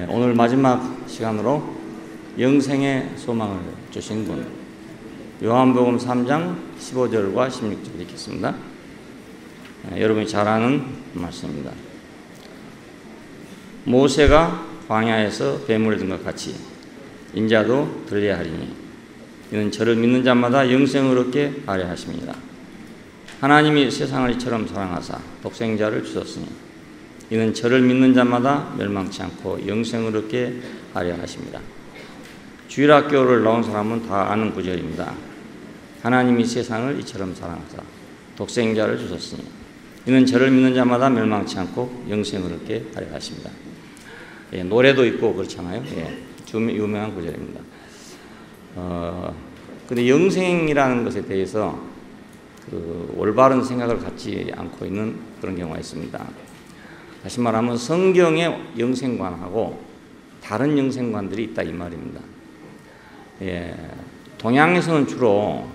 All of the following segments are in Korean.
오늘 마지막 시간으로 영생의 소망을 주신 분, 요한복음 3장 15절과 16절 읽겠습니다. 여러분이 잘 아는 말씀입니다. 모세가 광야에서 뱀을 든 것 같이 인자도 들려야 하리니 이는 저를 믿는 자마다 영생을 얻게 하려 하심이니라. 하나님이 세상을 이처럼 사랑하사 독생자를 주셨으니 이는 저를 믿는 자마다 멸망치 않고 영생을 얻게 하려 하십니다. 주일학교를 나온 사람은 다 아는 구절입니다. 하나님이 세상을 이처럼 사랑하사 독생자를 주셨으니 이는 저를 믿는 자마다 멸망치 않고 영생을 얻게 하려 하십니다. 노래도 있고 그렇잖아요. 유명한 구절입니다. 근데 영생이라는 것에 대해서 올바른 생각을 갖지 않고 있는 그런 경우가 있습니다. 다시 말하면 성경의 영생관하고 다른 영생관들이 있다 이 말입니다. 동양에서는 주로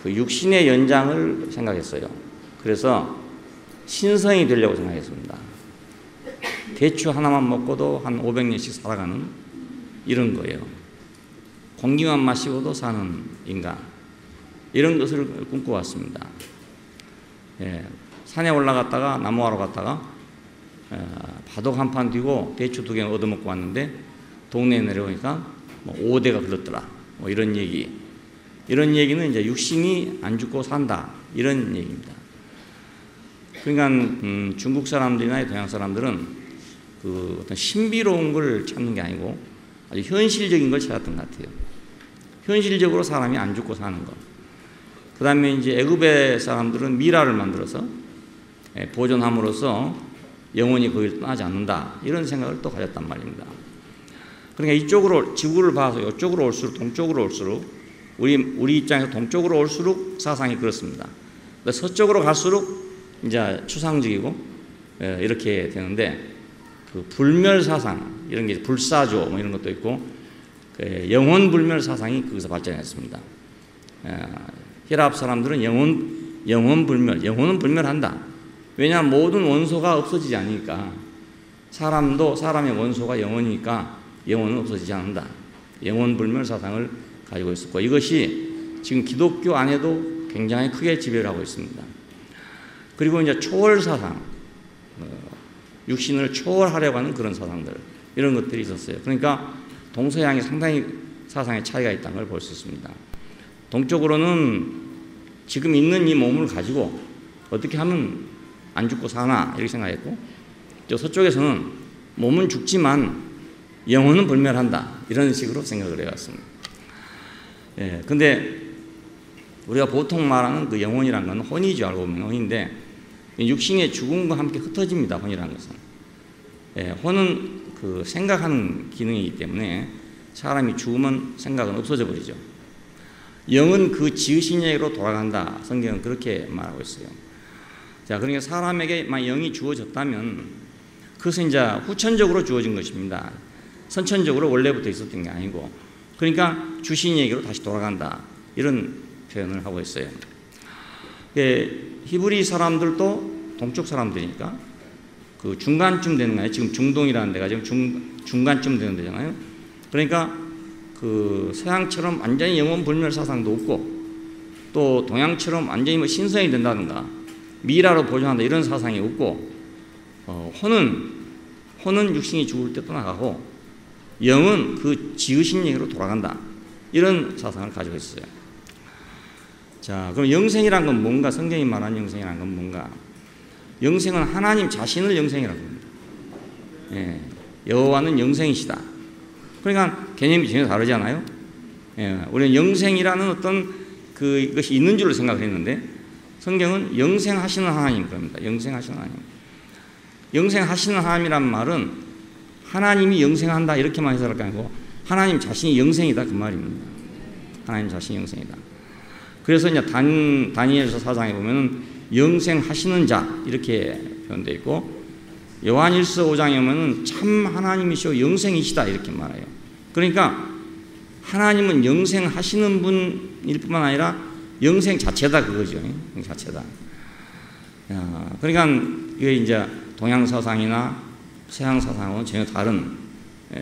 그 육신의 연장을 생각했어요. 그래서 신성이 되려고 생각했습니다. 대추 하나만 먹고도 한 500년씩 살아가는 이런 거예요. 공기만 마시고도 사는 인간, 이런 것을 꿈꿔왔습니다. 산에 올라갔다가 나무하러 갔다가 바둑 한 판 뛰고 대추 2개 얻어먹고 왔는데 동네에 내려오니까 5대가 흘렀더라. 이런 얘기. 이런 얘기는 이제 육신이 안 죽고 산다. 이런 얘기입니다. 그러니까 중국 사람들이나 동양 사람들은 그 어떤 신비로운 걸 찾는 게 아니고 아주 현실적인 걸 찾았던 것 같아요. 현실적으로 사람이 안 죽고 사는 것. 그 다음에 이제 애굽의 사람들은 미라를 만들어서 보존함으로써 영원히 거기를 떠나지 않는다. 이런 생각을 또 가졌단 말입니다. 그러니까 이쪽으로 지구를 봐서 이쪽으로 올수록 동쪽으로 올수록 우리 입장에서 동쪽으로 올수록 사상이 그렇습니다. 서쪽으로 갈수록 이제 추상적이고 이렇게 되는데 그 불멸 사상 이런 게 불사조 이런 것도 있고 영혼 불멸 사상이 거기서 발전했습니다. 히랍 사람들은 영혼 불멸, 영혼은 불멸한다. 왜냐하면 모든 원소가 없어지지 않으니까 사람도 사람의 원소가 영혼이니까 영혼은 없어지지 않는다. 영혼 불멸 사상을 가지고 있었고 이것이 지금 기독교 안에도 굉장히 크게 지배를 하고 있습니다. 그리고 이제 초월 사상, 육신을 초월하려고 하는 그런 사상들 이런 것들이 있었어요. 그러니까 동서양이 상당히 사상의 차이가 있다는 걸 볼 수 있습니다. 동쪽으로는 지금 있는 이 몸을 가지고 어떻게 하면 안 죽고 사나 이렇게 생각했고 또 서쪽에서는 몸은 죽지만 영혼은 불멸한다 이런 식으로 생각을 해왔습니다. 근데 우리가 보통 말하는 그 영혼이라는 건 혼이죠. 알고 보면 혼인데 육신의 죽음과 함께 흩어집니다. 혼이라는 것은. 혼은 그 생각하는 기능이기 때문에 사람이 죽으면 생각은 없어져 버리죠. 영은 그 지으신 얘기로 돌아간다. 성경은 그렇게 말하고 있어요. 자, 그러니까 사람에게 만 영이 주어졌다면 그것은 이제 후천적으로 주어진 것입니다. 선천적으로 원래부터 있었던 게 아니고 그러니까 주신 얘기로 다시 돌아간다. 이런 표현을 하고 있어요. 히브리 사람들도 동쪽 사람들이니까 그 중간쯤 되는 거예요. 지금 중동이라는 데가 지금 중간쯤 되는 데잖아요. 그러니까 그 서양처럼 완전히 영혼 불멸 사상도 없고 또 동양처럼 완전히 신성이 된다든가 미라로 보존한다 이런 사상이 없고 혼은 육신이 죽을 때 떠나가고 영은 그 지으신 얘기로 돌아간다. 이런 사상을 가지고 있어요. 자, 그럼 영생이란 건 뭔가? 성경이 말하는 영생이란 건 뭔가? 영생은 하나님 자신을 영생이라고 합니다. 여호와는 영생이시다. 그러니까 개념이 전혀 다르잖아요. 우리는 영생이라는 어떤 이것이 있는 줄로 생각을 했는데 성경은 영생하시는 하나님 그럽니다. 영생하시는 하나님. 영생하시는 하나님이란 말은 하나님이 영생한다 이렇게만 해석할 게 아니고 하나님 자신이 영생이다 그 말입니다. 하나님 자신이 영생이다. 그래서 이제 다니엘서 4장에 보면은 영생하시는 자 이렇게 표현되어 있고 요한일서 5장에 보면은 참 하나님이시오 영생이시다 이렇게 말해요. 그러니까 하나님은 영생하시는 분일 뿐만 아니라 영생 자체다 그거죠. 영생 자체다. 그러니까 이게 이제 동양 사상이나 서양 사상하고는 전혀 다른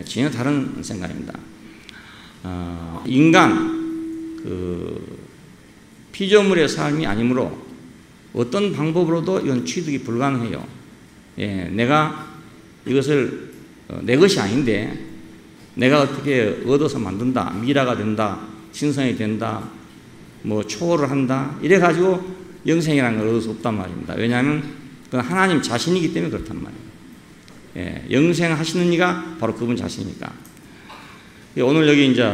전혀 다른 생각입니다. 인간 피조물의 삶이 아니므로 어떤 방법으로도 이건 취득이 불가능해요. 내가 이것을 내 것이 아닌데 내가 어떻게 얻어서 만든다, 미라가 된다, 신성이 된다, 뭐 초월을 한다 이래가지고 영생이라는 걸 얻을 수 없단 말입니다. 왜냐하면 그건 하나님 자신이기 때문에 그렇단 말이에요. 영생하시는 이가 바로 그분 자신이니까. 오늘 여기 이제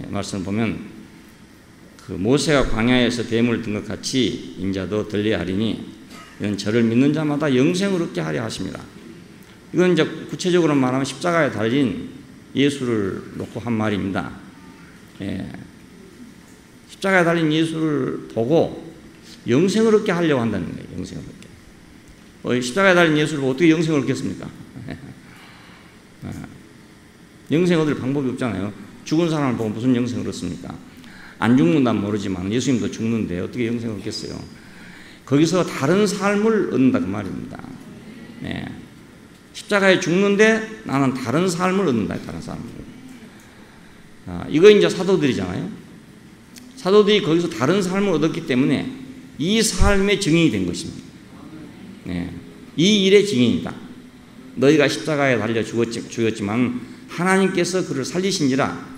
말씀을 보면 그 모세가 광야에서 뱀을 든 것 같이 인자도 들려야 하리니 이는 저를 믿는 자마다 영생을 얻게 하려 하십니다. 이건 이제 구체적으로 말하면 십자가에 달린 예수를 놓고 한 말입니다. 십자가에 달린 예수를 보고 영생을 얻게 하려고 한다는 거예요. 영생을 얻게. 십자가에 달린 예수를 보고 어떻게 영생을 얻겠습니까? 영생 얻을 방법이 없잖아요. 죽은 사람을 보고 무슨 영생을 얻습니까? 안 죽는다면 모르지만 예수님도 죽는데 어떻게 영생을 얻겠어요? 거기서 다른 삶을 얻는다 그 말입니다. 십자가에 죽는데 나는 다른 삶을 얻는다. 다른 삶을. 이거 이제 사도들이잖아요. 사도들이 거기서 다른 삶을 얻었기 때문에 이 삶의 증인이 된 것입니다. 이 일의 증인이다. 너희가 십자가에 달려 죽었지만 하나님께서 그를 살리신지라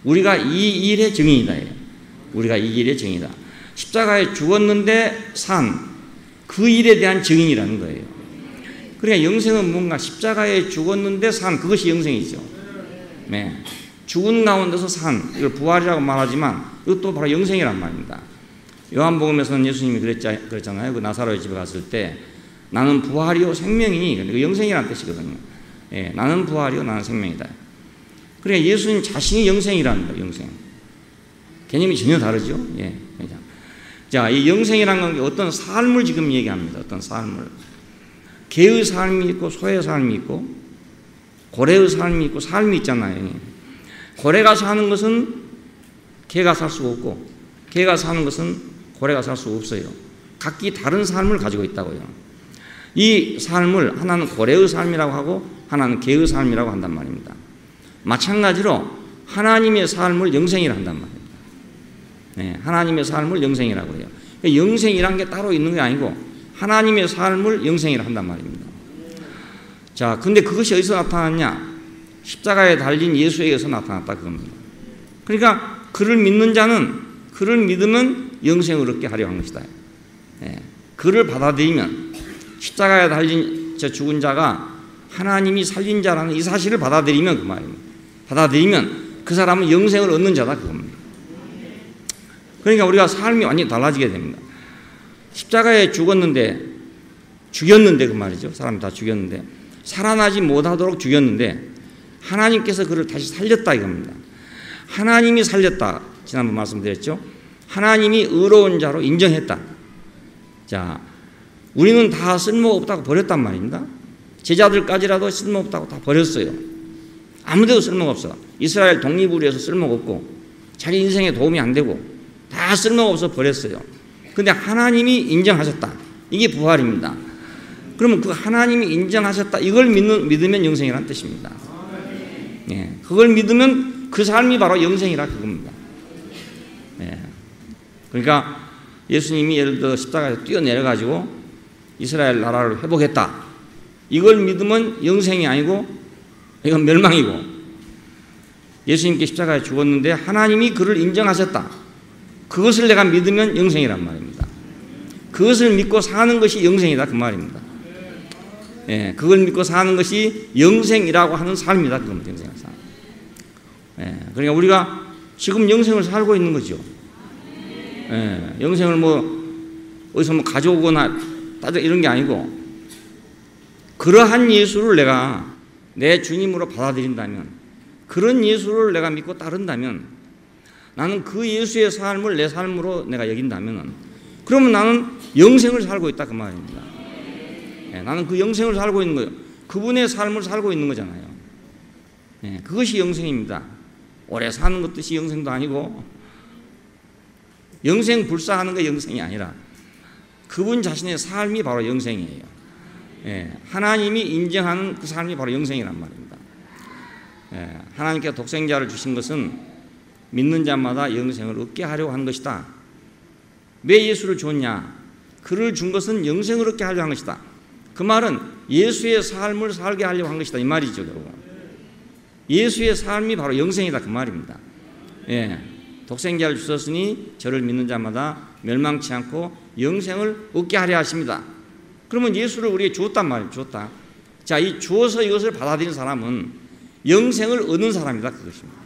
우리가 이 일의 증인이다. 우리가 이 일의 증인이다. 십자가에 죽었는데 산 그 일에 대한 증인이라는 거예요. 그러니까 영생은 뭔가 십자가에 죽었는데 산 그것이 영생이죠. 죽은 가운데서 산 이걸 부활이라고 말하지만 이것도 바로 영생이란 말입니다. 요한복음에서는 예수님이 그랬잖아요. 그 나사로의 집에 갔을 때 나는 부활이요 생명이니 영생이라는 뜻이거든요. 나는 부활이요 나는 생명이다. 그러니까 예수님 자신이 영생이라는 거예요. 영생. 개념이 전혀 다르죠. 자, 이 영생이라는 건 어떤 삶을 지금 얘기합니다. 어떤 삶을. 개의 삶이 있고 소의 삶이 있고 고래의 삶이 있고 삶이 있잖아요. 고래가 사는 것은 개가 살 수가 없고 개가 사는 것은 고래가 살 수가 없어요. 각기 다른 삶을 가지고 있다고요. 이 삶을 하나는 고래의 삶이라고 하고 하나는 개의 삶이라고 한단 말입니다. 마찬가지로 하나님의 삶을 영생이라 한단 말입니다. 하나님의 삶을 영생이라고 해요. 영생이란 게 따로 있는 게 아니고 하나님의 삶을 영생이라 한단 말입니다. 자, 근데 그것이 어디서 나타났냐? 십자가에 달린 예수에게서 나타났다 그겁니다. 그러니까 그를 믿는 자는 그를 믿으면 영생을 얻게 하려 한 것이다. 그를 받아들이면 십자가에 달린 저 죽은 자가 하나님이 살린 자라는 이 사실을 받아들이면 그 말입니다. 받아들이면 그 사람은 영생을 얻는 자다 그겁니다. 그러니까 우리가 삶이 완전히 달라지게 됩니다. 십자가에 죽였는데 그 말이죠. 사람이 다 죽였는데 살아나지 못하도록 죽였는데 하나님께서 그를 다시 살렸다 이겁니다. 하나님이 살렸다. 지난번 말씀드렸죠. 하나님이 의로운 자로 인정했다. 자, 우리는 다 쓸모가 없다고 버렸단 말입니다. 제자들까지라도 쓸모가 없다고 다 버렸어요. 아무데도 쓸모가 없어. 이스라엘 독립을 위해서 쓸모가 없고 자기 인생에 도움이 안 되고 다 쓸모가 없어 버렸어요. 근데 하나님이 인정하셨다. 이게 부활입니다. 그러면 그 하나님이 인정하셨다. 이걸 믿으면 영생이라는 뜻입니다. 그걸 믿으면 그 삶이 바로 영생이라 그겁니다. 그러니까 예수님이 예를 들어 십자가에서 뛰어내려가지고 이스라엘 나라를 회복했다. 이걸 믿으면 영생이 아니고 이건 멸망이고 예수님께 십자가에 죽었는데 하나님이 그를 인정하셨다. 그것을 내가 믿으면 영생이란 말입니다. 그것을 믿고 사는 것이 영생이다 그 말입니다. 그걸 믿고 사는 것이 영생이라고 하는 삶이다 그겁니다. 영생을 삶. 그러니까 우리가 지금 영생을 살고 있는 거죠. 영생을 어디서 가져오거나 이런 게 아니고 그러한 예수를 내가 내 주님으로 받아들인다면 그런 예수를 내가 믿고 따른다면 나는 그 예수의 삶을 내 삶으로 내가 여긴다면 그러면 나는 영생을 살고 있다 그 말입니다. 나는 그 영생을 살고 있는 거예요. 그분의 삶을 살고 있는 거잖아요. 그것이 영생입니다. 오래 사는 것 뜻이 영생도 아니고 영생 불사하는 게 영생이 아니라 그분 자신의 삶이 바로 영생이에요. 하나님이 인정하는 그 삶이 바로 영생이란 말입니다. 하나님께서 독생자를 주신 것은 믿는 자마다 영생을 얻게 하려고 한 것이다. 왜 예수를 줬냐? 그를 준 것은 영생을 얻게 하려고 한 것이다. 그 말은 예수의 삶을 살게 하려고 한 것이다 이 말이죠. 결국 예수의 삶이 바로 영생이다 그 말입니다. 독생자를 주셨으니 저를 믿는 자마다 멸망치 않고 영생을 얻게 하려 하십니다. 그러면 예수를 우리에게 주었단 말이에요. 주었다. 자, 이 주어서 이것을 받아들인 사람은 영생을 얻는 사람이다 그것입니다.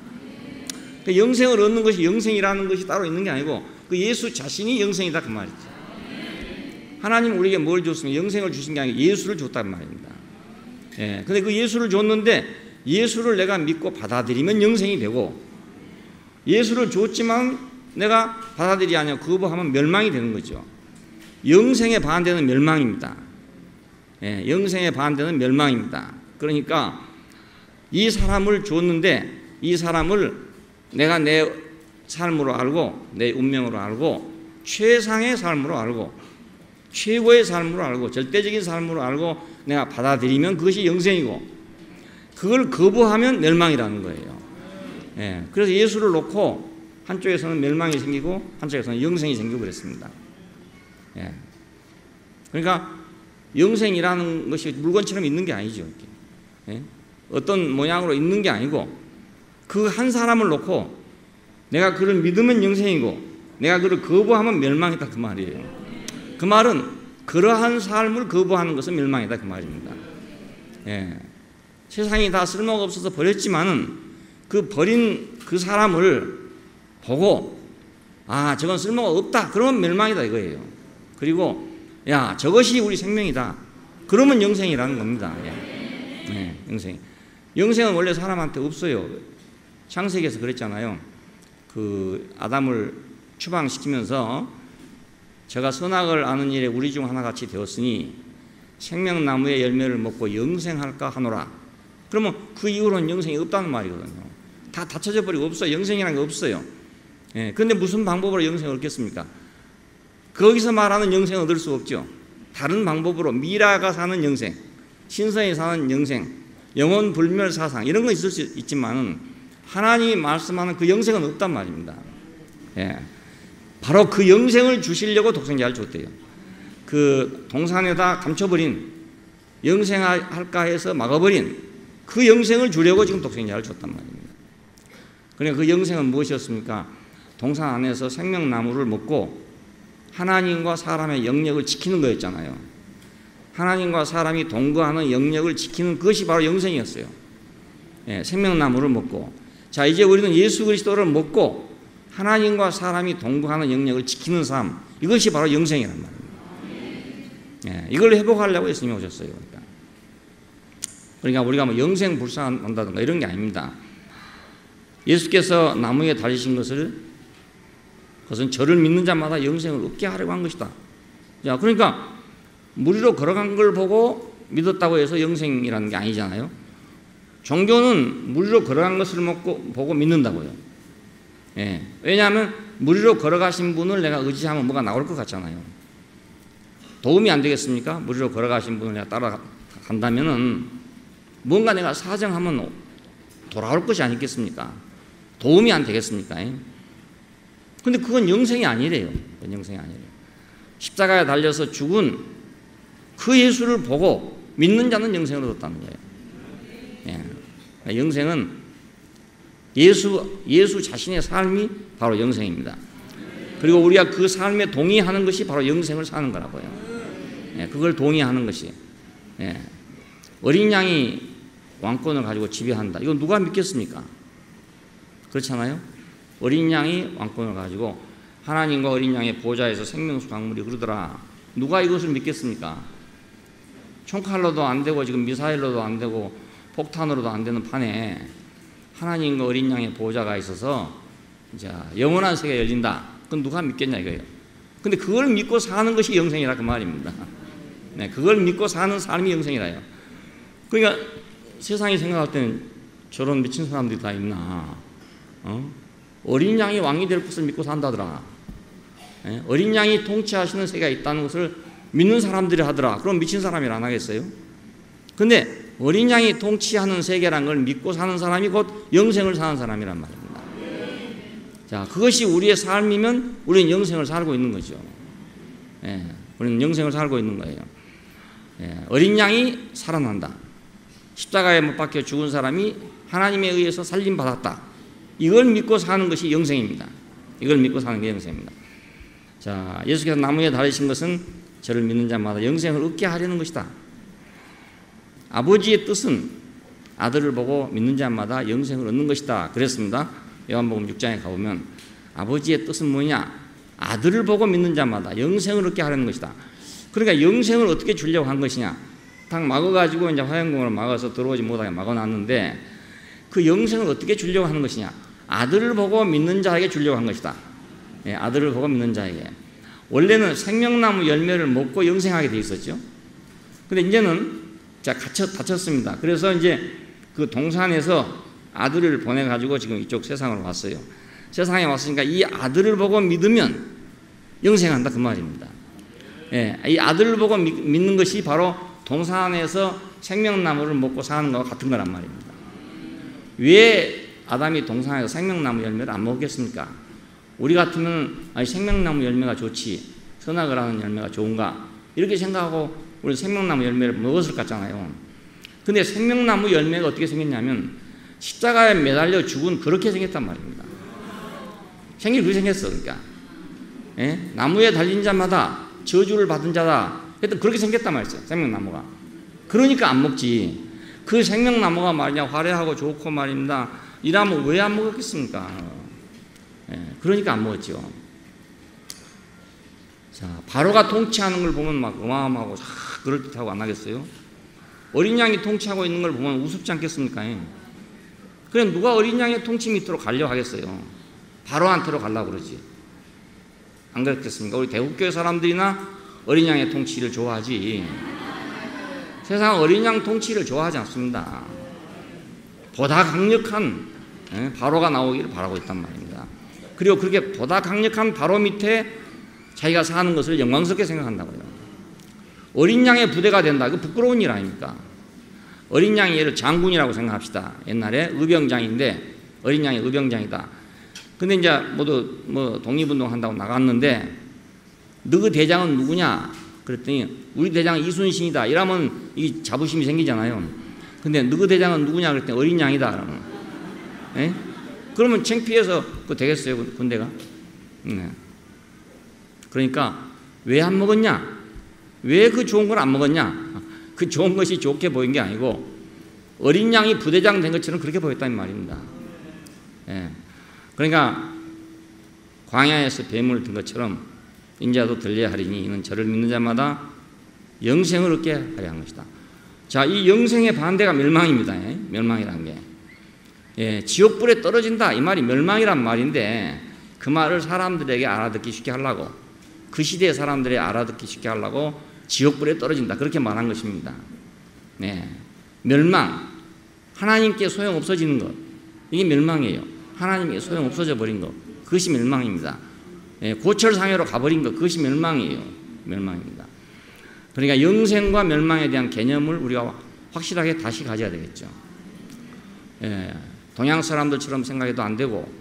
그 영생을 얻는 것이 영생이라는 것이 따로 있는 게 아니고 그 예수 자신이 영생이다 그 말이죠. 하나님은 우리에게 뭘 줬습니까? 영생을 주신 게 아니고 예수를 줬단 말입니다. 근데 그 예수를 줬는데 예수를 내가 믿고 받아들이면 영생이 되고 예수를 줬지만 내가 받아들이지 않으면 거부하면 멸망이 되는 거죠. 영생의 반대는 멸망입니다. 영생의 반대는 멸망입니다. 그러니까 이 사람을 줬는데 이 사람을 내가 내 삶으로 알고 내 운명으로 알고 최상의 삶으로 알고 최고의 삶으로 알고 절대적인 삶으로 알고 내가 받아들이면 그것이 영생이고 그걸 거부하면 멸망이라는 거예요. 그래서 예수를 놓고 한쪽에서는 멸망이 생기고 한쪽에서는 영생이 생기고 그랬습니다. 그러니까 영생이라는 것이 물건처럼 있는 게 아니죠. 어떤 모양으로 있는 게 아니고 그 한 사람을 놓고 내가 그를 믿으면 영생이고 내가 그를 거부하면 멸망이다 그 말이에요. 그 말은 그러한 삶을 거부하는 것은 멸망이다 그 말입니다. 세상이 다 쓸모가 없어서 버렸지만은 그 버린 그 사람을 보고 아 저건 쓸모가 없다 그러면 멸망이다 이거예요. 그리고 야 저것이 우리 생명이다 그러면 영생이라는 겁니다. 영생. 영생은 원래 사람한테 없어요. 창세기에서 그랬잖아요. 그 아담을 추방시키면서 제가 선악을 아는 일에 우리 중 하나같이 되었으니 생명나무의 열매를 먹고 영생할까 하노라. 그러면 그 이후로는 영생이 없다는 말이거든요. 다 닫혀져 버리고 없어요. 영생이라는 게 없어요. 그런데 무슨 방법으로 영생을 얻겠습니까? 거기서 말하는 영생을 얻을 수 없죠. 다른 방법으로 미라가 사는 영생, 신성이 사는 영생, 영원 불멸 사상 이런 거 있을 수 있지만은 하나님이 말씀하는 그 영생은 없단 말입니다. 바로 그 영생을 주시려고 독생자를 줬대요. 그 동산에다 감춰버린 영생할까 해서 막아버린 그 영생을 주려고 지금 독생자를 줬단 말입니다. 그러니까 그 영생은 무엇이었습니까? 동산 안에서 생명나무를 먹고 하나님과 사람의 영역을 지키는 거였잖아요. 하나님과 사람이 동거하는 영역을 지키는 그것이 바로 영생이었어요. 생명나무를 먹고 자 이제 우리는 예수 그리스도를 먹고 하나님과 사람이 동거하는 영역을 지키는 삶 이것이 바로 영생이란 말입니다. 이걸 회복하려고 예수님이 오셨어요. 그러니까 우리가 뭐 영생 불쌍한다든가 이런 게 아닙니다. 예수께서 나무에 달리신 그것은 저를 믿는 자마다 영생을 얻게 하려고 한 것이다. 자, 그러니까 물 위로 걸어간 걸 보고 믿었다고 해서 영생이라는 게 아니잖아요. 종교는 물 위로 걸어간 것을 보고 믿는다고요. 왜냐하면 물 위로 걸어가신 분을 내가 의지하면 뭐가 나올 것 같잖아요. 도움이 안 되겠습니까? 물 위로 걸어가신 분을 내가 따라간다면은 뭔가 내가 사정하면 돌아올 것이 아니겠습니까? 도움이 안 되겠습니까? 근데 그건 영생이 아니래요. 그건 영생이 아니래요. 십자가에 달려서 죽은 그 예수를 보고 믿는 자는 영생을 얻었다는 거예요. 영생은 예수 자신의 삶이 바로 영생입니다. 그리고 우리가 그 삶에 동의하는 것이 바로 영생을 사는 거라고요. 그걸 동의하는 것이. 어린 양이 왕권을 가지고 지배한다. 이건 누가 믿겠습니까? 그렇잖아요. 어린 양이 왕권을 가지고 하나님과 어린 양의 보좌에서 생명수 강물이 흐르더라. 누가 이것을 믿겠습니까? 총칼로도 안 되고 지금 미사일로도 안 되고 폭탄으로도 안 되는 판에 하나님과 어린 양의 보좌가 있어서 자, 영원한 세계가 열린다. 그건 누가 믿겠냐 이거예요. 근데 그걸 믿고 사는 것이 영생이라 그 말입니다. 그걸 믿고 사는 삶이 영생이라요. 그러니까 세상이 생각할 때는 저런 미친 사람들이 다 있나? 어린 양이 왕이 될 것을 믿고 산다더라. 어린 양이 통치하시는 세계가 있다는 것을 믿는 사람들이 하더라. 그럼 미친 사람이라 안 하겠어요? 근데 어린 양이 통치하는 세계라는 걸 믿고 사는 사람이 곧 영생을 사는 사람이란 말입니다. 자, 그것이 우리의 삶이면 우리는 영생을 살고 있는 거죠. 예, 우리는 영생을 살고 있는 거예요. 예, 어린 양이 살아난다. 십자가에 못 박혀 죽은 사람이 하나님에 의해서 살림받았다. 이걸 믿고 사는 것이 영생입니다. 이걸 믿고 사는 게 영생입니다. 자, 예수께서 나무에 달리신 것은 저를 믿는 자마다 영생을 얻게 하려는 것이다. 아버지의 뜻은 아들을 보고 믿는 자마다 영생을 얻는 것이다. 그랬습니다. 요한복음 6장에 가보면 아버지의 뜻은 뭐냐? 아들을 보고 믿는 자마다 영생을 얻게 하려는 것이다. 그러니까 영생을 어떻게 주려고 한 것이냐? 딱 막아가지고 이제 화영공으로 막아서 들어오지 못하게 막아놨는데 그 영생을 어떻게 주려고 하는 것이냐? 아들을 보고 믿는 자에게 주려고 한 것이다. 예, 아들을 보고 믿는 자에게. 원래는 생명나무 열매를 먹고 영생하게 돼 있었죠. 근데 이제는 자, 다쳤습니다. 그래서 이제 그 동산에서 아들을 보내가지고 지금 이쪽 세상으로 왔어요. 세상에 왔으니까 이 아들을 보고 믿으면 영생한다 그 말입니다. 예, 이 아들을 보고 믿는 것이 바로 동산에서 생명나무를 먹고 사는 것과 같은 거란 말입니다. 왜 아담이 동산에서 생명나무 열매를 안 먹겠습니까? 우리 같으면 아니, 생명나무 열매가 좋지, 선악을 하는 열매가 좋은가 이렇게 생각하고 우리 생명나무 열매를 먹었을 것 같잖아요. 근데 생명나무 열매가 어떻게 생겼냐면 십자가에 매달려 죽은 그렇게 생겼단 말입니다. 그렇게 생겼어. 그러니까 예? 나무에 달린 자마다 저주를 받은 자다. 하여튼 그렇게 생겼단 말이죠. 생명나무가. 그러니까 안 먹지. 그 생명나무가 말이냐 화려하고 좋고 말입니다. 이라면 왜 안 먹었겠습니까? 예, 그러니까 안 먹었죠. 자, 바로가 통치하는 걸 보면 막 어마어마하고 그럴듯하고 안 하겠어요? 어린 양이 통치하고 있는 걸 보면 우습지 않겠습니까? 그래 누가 어린 양의 통치 밑으로 가려고 하겠어요? 바로한테로 가려고 그러지. 안 그렇겠습니까? 우리 대국교회 사람들이나 어린 양의 통치를 좋아하지. 세상 어린 양 통치를 좋아하지 않습니다. 보다 강력한 바로가 나오기를 바라고 있단 말입니다. 그리고 그렇게 보다 강력한 바로 밑에 자기가 사는 것을 영광스럽게 생각한다고요. 어린 양의 부대가 된다. 그 부끄러운 일 아닙니까? 어린 양이 예를 장군이라고 생각합시다. 옛날에 의병장인데 어린 양이 의병장이다. 근데 이제 모두 뭐 독립운동 한다고 나갔는데 너희 대장은 누구냐? 그랬더니 우리 대장은 이순신이다. 이러면 이 자부심이 생기잖아요. 근데 너희 대장은 누구냐? 그랬더니 어린 양이다. 그러면. 예? 그러면 창피해서 그거 되겠어요? 군대가? 네. 그러니까 왜 안 먹었냐? 왜 그 좋은 걸 안 먹었냐? 그 좋은 것이 좋게 보인 게 아니고 어린 양이 부대장 된 것처럼 그렇게 보였다는 말입니다. 예. 그러니까 광야에서 뱀을 든 것처럼 인자도 들려야 하리니 이는 저를 믿는 자마다 영생을 얻게 하려 한 것이다. 자, 이 영생의 반대가 멸망입니다. 예? 멸망이라는 게. 예, 지옥불에 떨어진다. 이 말이 멸망이란 말인데 그 말을 사람들에게 알아듣기 쉽게 하려고 그 시대의 사람들이 알아듣기 쉽게 하려고 지옥불에 떨어진다. 그렇게 말한 것입니다. 네. 멸망. 하나님께 소용 없어지는 것. 이게 멸망이에요. 하나님께 소용 없어져 버린 것. 그것이 멸망입니다. 네. 고철상해로 가버린 것. 그것이 멸망이에요. 멸망입니다. 그러니까 영생과 멸망에 대한 개념을 우리가 확실하게 다시 가져야 되겠죠. 네. 동양 사람들처럼 생각해도 안 되고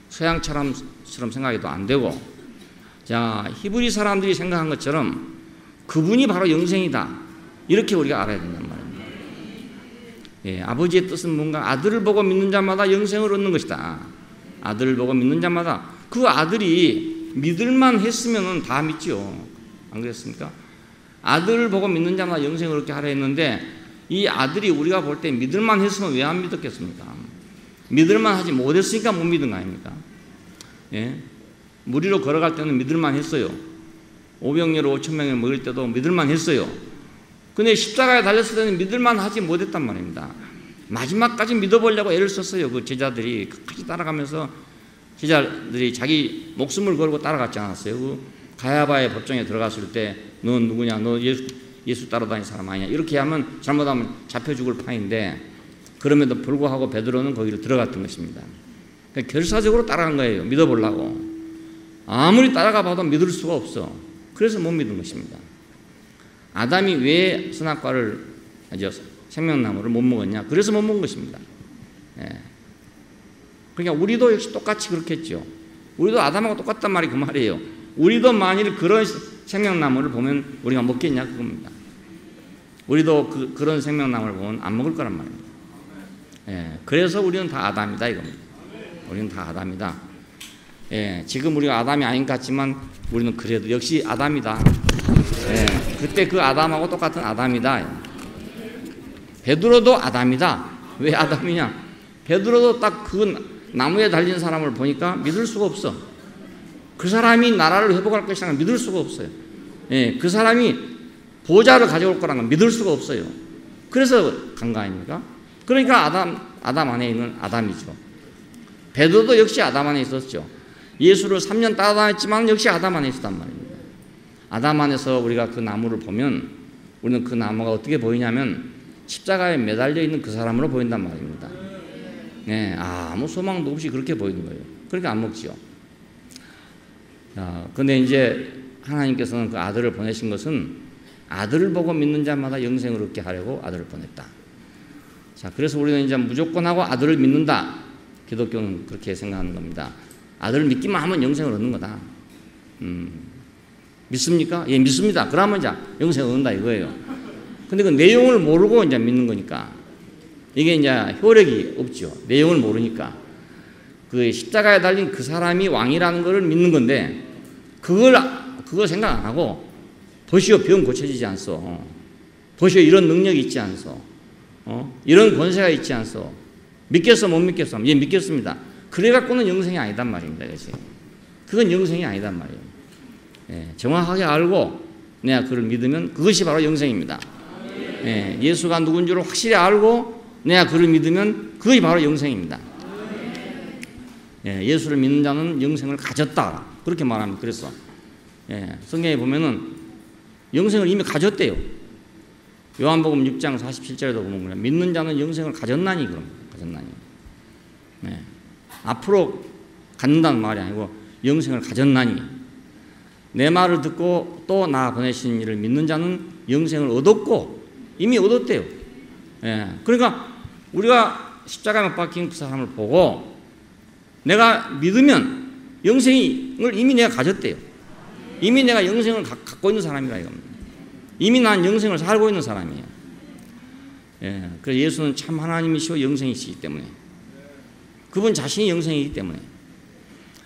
서양처럼 생각해도 안 되고 자, 히브리 사람들이 생각한 것처럼 그분이 바로 영생이다. 이렇게 우리가 알아야 된단 말입니다. 예, 아버지의 뜻은 뭔가 아들을 보고 믿는 자마다 영생을 얻는 것이다. 아들을 보고 믿는 자마다 그 아들이 믿을만 했으면 다 믿죠. 안 그랬습니까? 아들을 보고 믿는 자마다 영생을 얻게 하려 했는데 이 아들이 우리가 볼 때 믿을만 했으면 왜 안 믿었겠습니까? 믿을만 하지 못했으니까 못 믿은 거 아닙니까? 예? 무리로 걸어갈 때는 믿을만 했어요. 500여로 5,000명을 먹일 때도 믿을만 했어요. 근데 십자가에 달렸을 때는 믿을만 하지 못했단 말입니다. 마지막까지 믿어보려고 애를 썼어요. 그 제자들이 끝까지 따라가면서 제자들이 자기 목숨을 걸고 따라갔지 않았어요. 그 가야바의 법정에 들어갔을 때 넌 누구냐? 너 예수 따라다니는 사람 아니냐? 이렇게 하면 잘못하면 잡혀 죽을 판인데 그럼에도 불구하고 베드로는 거기를 들어갔던 것입니다. 그러니까 결사적으로 따라간 거예요. 믿어보려고. 아무리 따라가 봐도 믿을 수가 없어. 그래서 못 믿은 것입니다. 아담이 왜 선악과를 생명나무를 못 먹었냐? 그래서 못 먹은 것입니다. 예. 그러니까 우리도 역시 똑같이 그렇겠죠. 우리도 아담하고 똑같단 말이 그 말이에요. 우리도 만일 그런 생명나무를 보면 우리가 먹겠냐? 그겁니다. 우리도 그런 생명나무를 보면 안 먹을 거란 말입니다. 예. 그래서 우리는 다 아담이다 이겁니다. 우리는 다 아담이다. 예. 지금 우리가 아담이 아닌 것 같지만 우리는 그래도 역시 아담이다. 예. 그때 그 아담하고 똑같은 아담이다. 베드로도 아담이다. 왜 아담이냐? 베드로도 딱 그 나무에 달린 사람을 보니까 믿을 수가 없어. 그 사람이 나라를 회복할 것이라는 걸 믿을 수가 없어요. 예, 그 사람이 보좌를 가져올 거라는 걸 믿을 수가 없어요. 그래서 간 거 아닙니까? 그러니까 아담 안에 있는 아담이죠. 베드로도 역시 아담 안에 있었죠. 예수를 3년 따라다녔지만 역시 아담 안에 있었단 말입니다. 아담 안에서 우리가 그 나무를 보면 우리는 그 나무가 어떻게 보이냐면 십자가에 매달려 있는 그 사람으로 보인단 말입니다. 네, 아무 소망도 없이 그렇게 보이는 거예요. 그러니까 안 먹지요. 근데 이제 하나님께서는 그 아들을 보내신 것은 아들을 보고 믿는 자마다 영생을 얻게 하려고 아들을 보냈다. 자, 그래서 우리는 이제 무조건 하고 아들을 믿는다. 기독교는 그렇게 생각하는 겁니다. 아들을 믿기만 하면 영생을 얻는 거다. 믿습니까? 예, 믿습니다. 그러면 이제 영생을 얻는다 이거예요. 근데 그 내용을 모르고 이제 믿는 거니까 이게 이제 효력이 없죠. 내용을 모르니까. 그 십자가에 달린 그 사람이 왕이라는 것을 믿는 건데 그걸 생각 안 하고 보시오 병 고쳐지지 않소. 보시오 이런 능력이 있지 않소. 이런 권세가 있지 않소. 믿겠어 못 믿겠어? 예, 믿겠습니다. 그래 갖고는 영생이 아니단 말입니다. 그렇지? 그건 영생이 아니단 말이에요. 예, 정확하게 알고 내가 그를 믿으면 그것이 바로 영생입니다. 예, 예수가 누군 줄을 확실히 알고 내가 그를 믿으면 그것이 바로 영생입니다. 예, 예수를 믿는 자는 영생을 가졌다. 그렇게 말합니다. 그래서 예, 성경에 보면은 영생을 이미 가졌대요. 요한복음 6장 47절에도 보면 믿는 자는 영생을 가졌나니 그럼 가졌나니. 예, 앞으로 갖는다는 말이 아니고 영생을 가졌나니. 내 말을 듣고 또 나 보내신 이를 믿는 자는 영생을 얻었고 이미 얻었대요. 예, 그러니까 우리가 십자가에 못 박힌 그 사람을 보고 내가 믿으면 영생을 이미 내가 가졌대요. 이미 내가 영생을 갖고 있는 사람이라 이겁니다. 이미 난 영생을 살고 있는 사람이에요. 예, 그래서 예수는 참 하나님이시고 영생이시기 때문에 그분 자신이 영생이기 때문에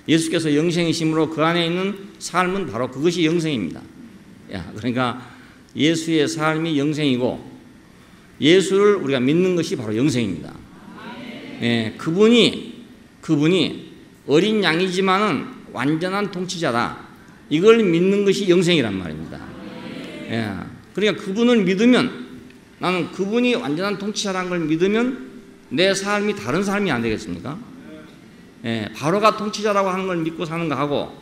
예수께서 영생이심으로 그 안에 있는 삶은 바로 그것이 영생입니다. 그러니까 예수의 삶이 영생이고 예수를 우리가 믿는 것이 바로 영생입니다. 예, 그분이 어린 양이지만은 완전한 통치자다. 이걸 믿는 것이 영생이란 말입니다. 예, 그러니까 그분을 믿으면 나는 그분이 완전한 통치자라는 걸 믿으면 내 삶이 다른 삶이 안 되겠습니까? 예, 바로가 통치자라고 하는 걸 믿고 사는 거하고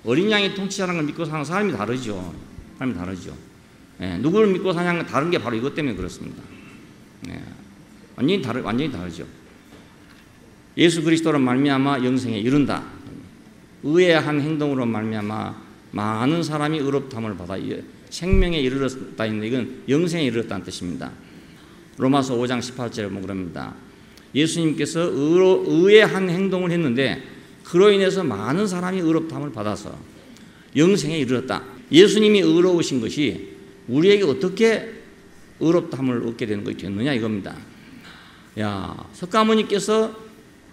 어린 양이 통치자라는 걸 믿고 사는 삶이 다르죠. 삶이 다르죠. 예, 누구를 믿고 사냐는 다른 게 바로 이것 때문에 그렇습니다. 예, 완전히 다르죠. 예수 그리스도로 말미암아 영생에 이른다. 의의 한 행동으로 말미암아 많은 사람이 의롭다함을 받아 생명에 이르렀다. 이건 영생에 이르렀다는 뜻입니다. 로마서 5장 18절에 보면 그럽니다. 예수님께서 의의 한 행동을 했는데 그로 인해서 많은 사람이 의롭다함을 받아서 영생에 이르렀다. 예수님이 의로우신 것이 우리에게 어떻게 의롭다함을 얻게 되는 것이 됐느냐 이겁니다. 야, 석가모니께서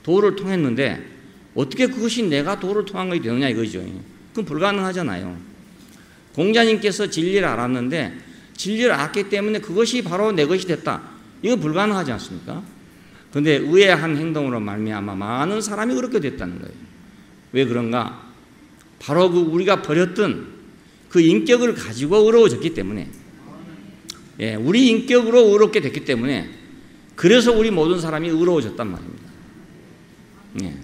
도를 통했는데 어떻게 그것이 내가 도를 통한 것이 되느냐 이거죠. 그건 불가능하잖아요. 공자님께서 진리를 알았는데 진리를 알았기 때문에 그것이 바로 내 것이 됐다. 이건 불가능하지 않습니까? 그런데 의의 한 행동으로 말미암아 많은 사람이 그렇게 됐다는 거예요. 왜 그런가? 바로 그 우리가 버렸던 그 인격을 가지고 의로워졌기 때문에, 예, 우리 인격으로 의롭게 됐기 때문에 그래서 우리 모든 사람이 의로워졌단 말입니다. 예,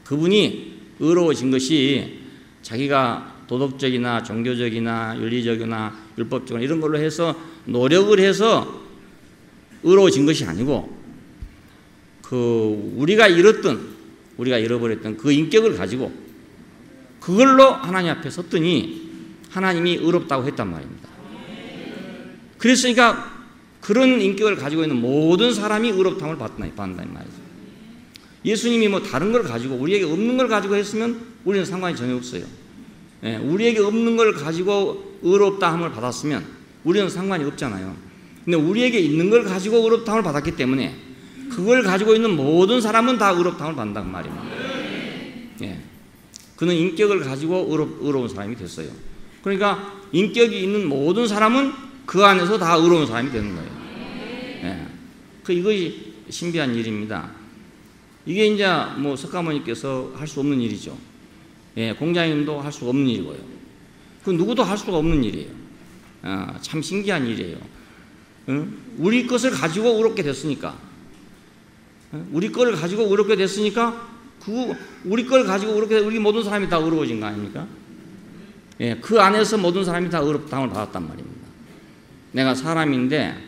그분이 의로워진 것이 자기가 도덕적이나 종교적이나 윤리적이나 율법적이나 이런 걸로 해서 노력을 해서 의로워진 것이 아니고 우리가 잃어버렸던 그 인격을 가지고 그걸로 하나님 앞에 섰더니 하나님이 의롭다고 했단 말입니다. 그랬으니까 그런 인격을 가지고 있는 모든 사람이 의롭다함을 받는다는 말이죠. 예수님이 뭐 다른 걸 가지고 우리에게 없는 걸 가지고 했으면 우리는 상관이 전혀 없어요. 예, 우리에게 없는 걸 가지고 의롭다함을 받았으면 우리는 상관이 없잖아요. 근데 우리에게 있는 걸 가지고 의롭다함을 받았기 때문에 그걸 가지고 있는 모든 사람은 다 의롭다함을 받는다는 말입니다. 예, 그는 인격을 가지고 의로운 사람이 됐어요. 그러니까 인격이 있는 모든 사람은 그 안에서 다 의로운 사람이 되는 거예요. 예, 이것이 신비한 일입니다. 이게 이제 뭐 석가모니께서 할 수 없는 일이죠. 예, 공자님도 할 수 없는 일이고요. 그 누구도 할 수가 없는 일이에요. 참 신기한 일이에요. 우리 것을 가지고 의롭게 됐으니까, 우리 것을 가지고 의롭게 됐으니까, 우리 걸 가지고 의롭게 우리 모든 사람이 다 의로워진 거 아닙니까? 예, 그 안에서 모든 사람이 다 의롭다함을 받았단 말입니다. 내가 사람인데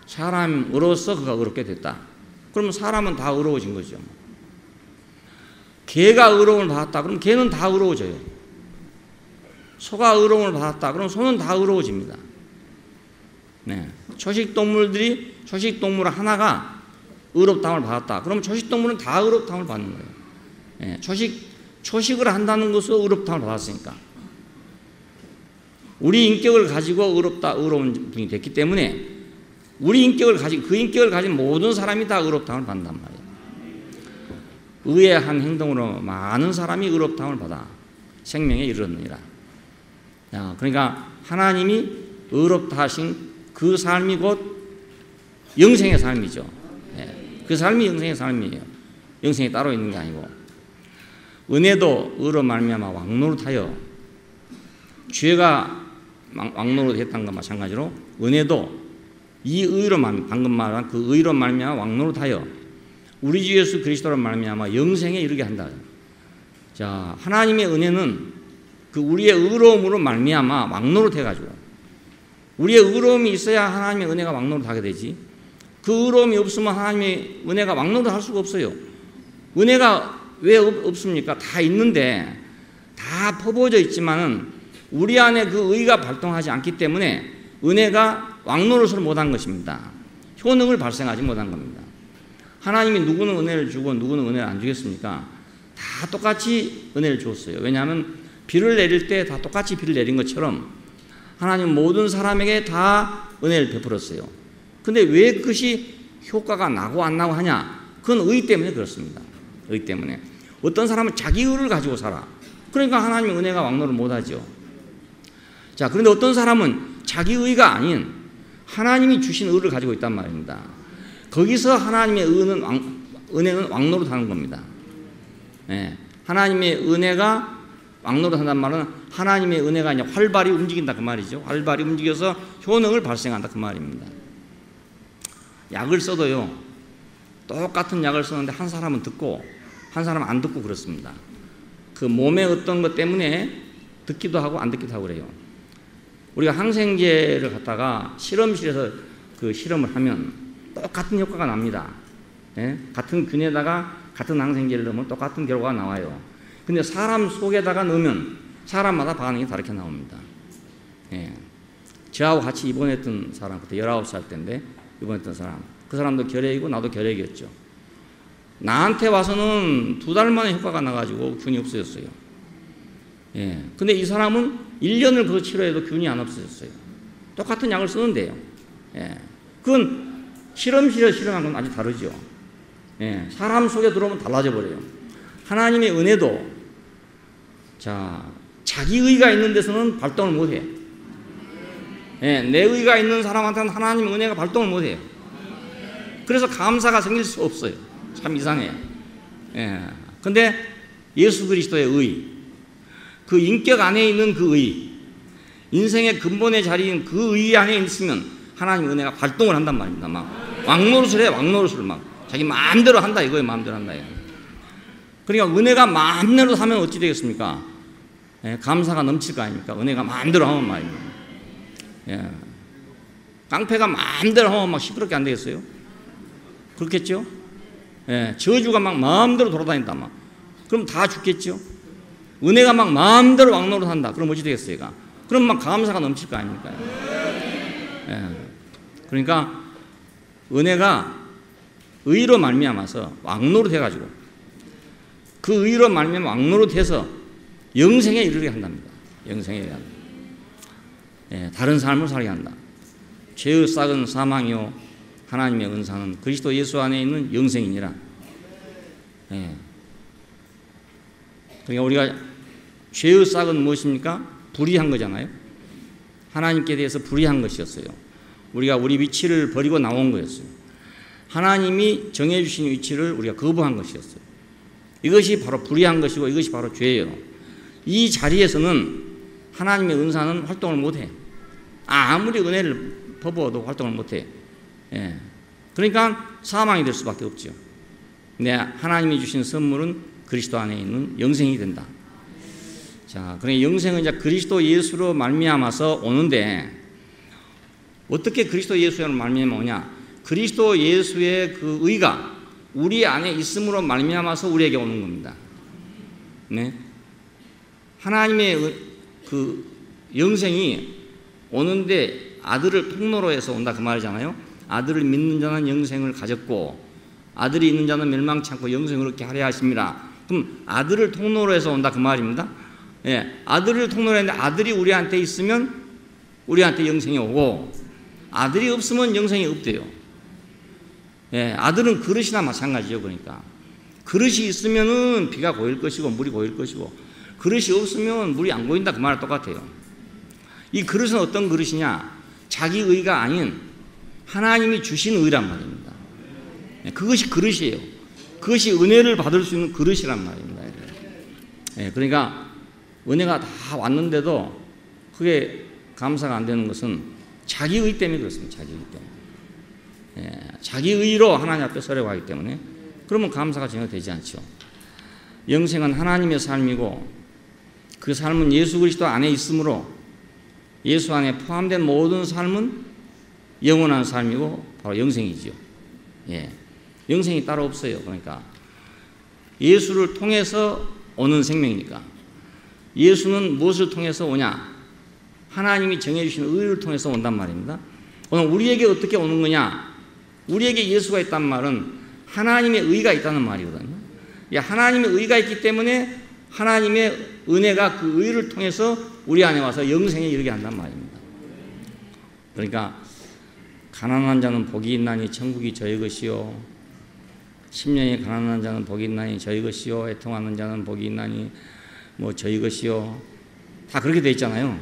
사람으로서 그가 의롭게 됐다. 그러면 사람은 다 의로워진 거죠. 개가 의로움을 받았다. 그럼 개는 다 의로워져요. 소가 의로움을 받았다. 그럼 소는 다 의로워집니다. 네. 초식동물 하나가 의롭다함을 받았다. 그럼 초식동물은 다 의롭다함을 받는 거예요. 네. 초식을 한다는 것으로 의롭다함을 받았으니까. 우리 인격을 가지고 의로운 분이 됐기 때문에 그 인격을 가진 모든 사람이 다 의롭다함을 받는단 말이에요. 의의 한 행동으로 많은 사람이 의롭다함을 받아 생명에 이르렀느니라. 그러니까 하나님이 의롭다 하신 그 삶이 곧 영생의 삶이죠. 그 삶이 영생의 삶이에요. 영생이 따로 있는 게 아니고. 은혜도 의로 말미암아 왕노릇하여, 죄가 왕노릇했던 것과 마찬가지로 은혜도 이 의로 방금 말한 그 의로 말미암아 왕노릇하여 우리 주 예수 그리스도로 말미암아 영생에 이르게 한다. 자, 하나님의 은혜는 그 우리의 의로움으로 말미암아 왕노릇해가지고, 우리의 의로움이 있어야 하나님의 은혜가 왕노릇하게 되지. 그 의로움이 없으면 하나님의 은혜가 왕노릇할 수가 없어요. 은혜가 왜 없습니까? 다 있는데, 다 퍼부어져 있지만은 우리 안에 그 의가 발동하지 않기 때문에 은혜가 왕노릇을 못한 것입니다. 효능을 발생하지 못한 겁니다. 하나님이 누구는 은혜를 주고 누구는 은혜를 안 주겠습니까? 다 똑같이 은혜를 줬어요. 왜냐하면 비를 내릴 때 다 똑같이 비를 내린 것처럼 하나님은 모든 사람에게 다 은혜를 베풀었어요. 근데 왜 그것이 효과가 나고 안 나고 하냐? 그건 의 때문에 그렇습니다. 의 때문에. 어떤 사람은 자기 의를 가지고 살아. 그러니까 하나님의 은혜가 왕노를 못하죠. 자, 그런데 어떤 사람은 자기 의가 아닌 하나님이 주신 의를 가지고 있단 말입니다. 거기서 하나님의 은혜는 왕노릇하는 겁니다. 네. 하나님의 은혜가 왕노릇한다는 말은 하나님의 은혜가 이제 활발히 움직인다 그 말이죠. 활발히 움직여서 효능을 발생한다 그 말입니다. 약을 써도요, 똑같은 약을 쓰는데 한 사람은 듣고 한 사람은 안 듣고 그렇습니다. 그 몸에 어떤 것 때문에 듣기도 하고 안 듣기도 하고 그래요. 우리가 항생제를 갖다가 실험실에서 그 실험을 하면 똑같은 효과가 납니다. 예? 같은 균에다가 같은 항생제를 넣으면 똑같은 결과가 나와요. 근데 사람 속에다가 넣으면 사람마다 반응이 다르게 나옵니다. 예. 저하고 같이 입원했던 사람, 그때 19살 때인데 입원했던 사람, 그 사람도 결핵이고 나도 결핵이었죠. 나한테 와서는 2달 만에 효과가 나가지고 균이 없어졌어요. 예. 근데 이 사람은 1년을 그거 치료해도 균이 안 없어졌어요. 똑같은 약을 쓰는데요. 예. 그건 실험실에서 실험한 건 아주 다르죠. 예. 사람 속에 들어오면 달라져 버려요. 하나님의 은혜도 자기 의가 있는 데서는 발동을 못 해. 예. 내 의가 있는 사람한테는 하나님의 은혜가 발동을 못 해요. 그래서 감사가 생길 수 없어요. 참 이상해요. 예. 근데 예수 그리스도의 의, 그 인격 안에 있는 그 의, 인생의 근본의 자리인 그 의 안에 있으면 하나님의 은혜가 발동을 한단 말입니다. 막 왕노릇을 해, 왕노릇을 막 자기 마음대로 한다 이거예요. 마음대로 한다. 그러니까 은혜가 마음대로 하면 어찌 되겠습니까? 예, 감사가 넘칠 거 아닙니까? 은혜가 마음대로 하면 말입니다. 예. 깡패가 마음대로 하면 막 시끄럽게 안 되겠어요? 그렇겠죠? 예, 저주가 막 마음대로 돌아다닌다 막. 그럼 다 죽겠죠? 은혜가 막 마음대로 왕노릇 한다. 그럼 어찌 되겠어요? 그럼 막 감사가 넘칠 거 아닙니까? 예. 그러니까 은혜가 의로 말미암아서 왕노로 돼가지고 그 의로 말미암아 왕노로 돼서 영생에 이르게 한답니다. 영생에 이르게 한다. 예, 다른 삶을 살게 한다. 죄의 싹은 사망이요 하나님의 은사는 그리스도 예수 안에 있는 영생이니라. 예. 그러니까 우리가 죄의 싹은 무엇입니까? 불의한 거잖아요. 하나님께 대해서 불의한 것이었어요. 우리가 우리 위치를 버리고 나온 거였어요. 하나님이 정해주신 위치를 우리가 거부한 것이었어요. 이것이 바로 불의한 것이고 이것이 바로 죄예요. 이 자리에서는 하나님의 은사는 활동을 못해. 아무리 은혜를 퍼부어도 활동을 못해. 예. 그러니까 사망이 될 수밖에 없죠. 근데 하나님이 주신 선물은 그리스도 안에 있는 영생이 된다. 자, 그러니까 영생은 이제 그리스도 예수로 말미암아서 오는데 어떻게 그리스도 예수로 말미암아 오냐? 그리스도 예수의 그 의가 우리 안에 있음으로 말미암아서 우리에게 오는 겁니다. 네. 하나님의 그 영생이 오는데 아들을 통로로 해서 온다 그 말이잖아요. 아들을 믿는 자는 영생을 가졌고 아들이 있는 자는 멸망치 않고 영생을 얻게 하려 하십니다. 그럼 아들을 통로로 해서 온다 그 말입니다. 예, 아들을 통로로 했는데 아들이 우리한테 있으면 우리한테 영생이 오고 아들이 없으면 영생이 없대요. 예, 아들은 그릇이나 마찬가지죠. 그러니까 그릇이 있으면은 비가 고일 것이고 물이 고일 것이고 그릇이 없으면 물이 안 고인다 그 말은 똑같아요. 이 그릇은 어떤 그릇이냐? 자기 의가 아닌 하나님이 주신 의란 말입니다. 예, 그것이 그릇이에요. 그것이 은혜를 받을 수 있는 그릇이란 말입니다. 예, 그러니까 은혜가 다 왔는데도 그게 감사가 안 되는 것은 자기 의 때문에 그렇습니다. 자기 의 때문에. 예, 자기 의로 하나님 앞에 서려고 하기 때문에 그러면 감사가 전혀 되지 않죠. 영생은 하나님의 삶이고 그 삶은 예수 그리스도 안에 있으므로 예수 안에 포함된 모든 삶은 영원한 삶이고 바로 영생이죠. 예, 영생이 따로 없어요. 그러니까 예수를 통해서 오는 생명이니까. 예수는 무엇을 통해서 오냐? 하나님이 정해주신 의를 통해서 온단 말입니다. 오늘 우리에게 어떻게 오는 거냐? 우리에게 예수가 있단 말은 하나님의 의가 있다는 말이거든요. 하나님의 의가 있기 때문에 하나님의 은혜가 그 의를 통해서 우리 안에 와서 영생에 이르게 한단 말입니다. 그러니까 가난한 자는 복이 있나니 천국이 저희 것이요 심령이 가난한 자는 복이 있나니 저희 것이요 애통하는 자는 복이 있나니 뭐 저희 것이요 다 그렇게 돼 있잖아요.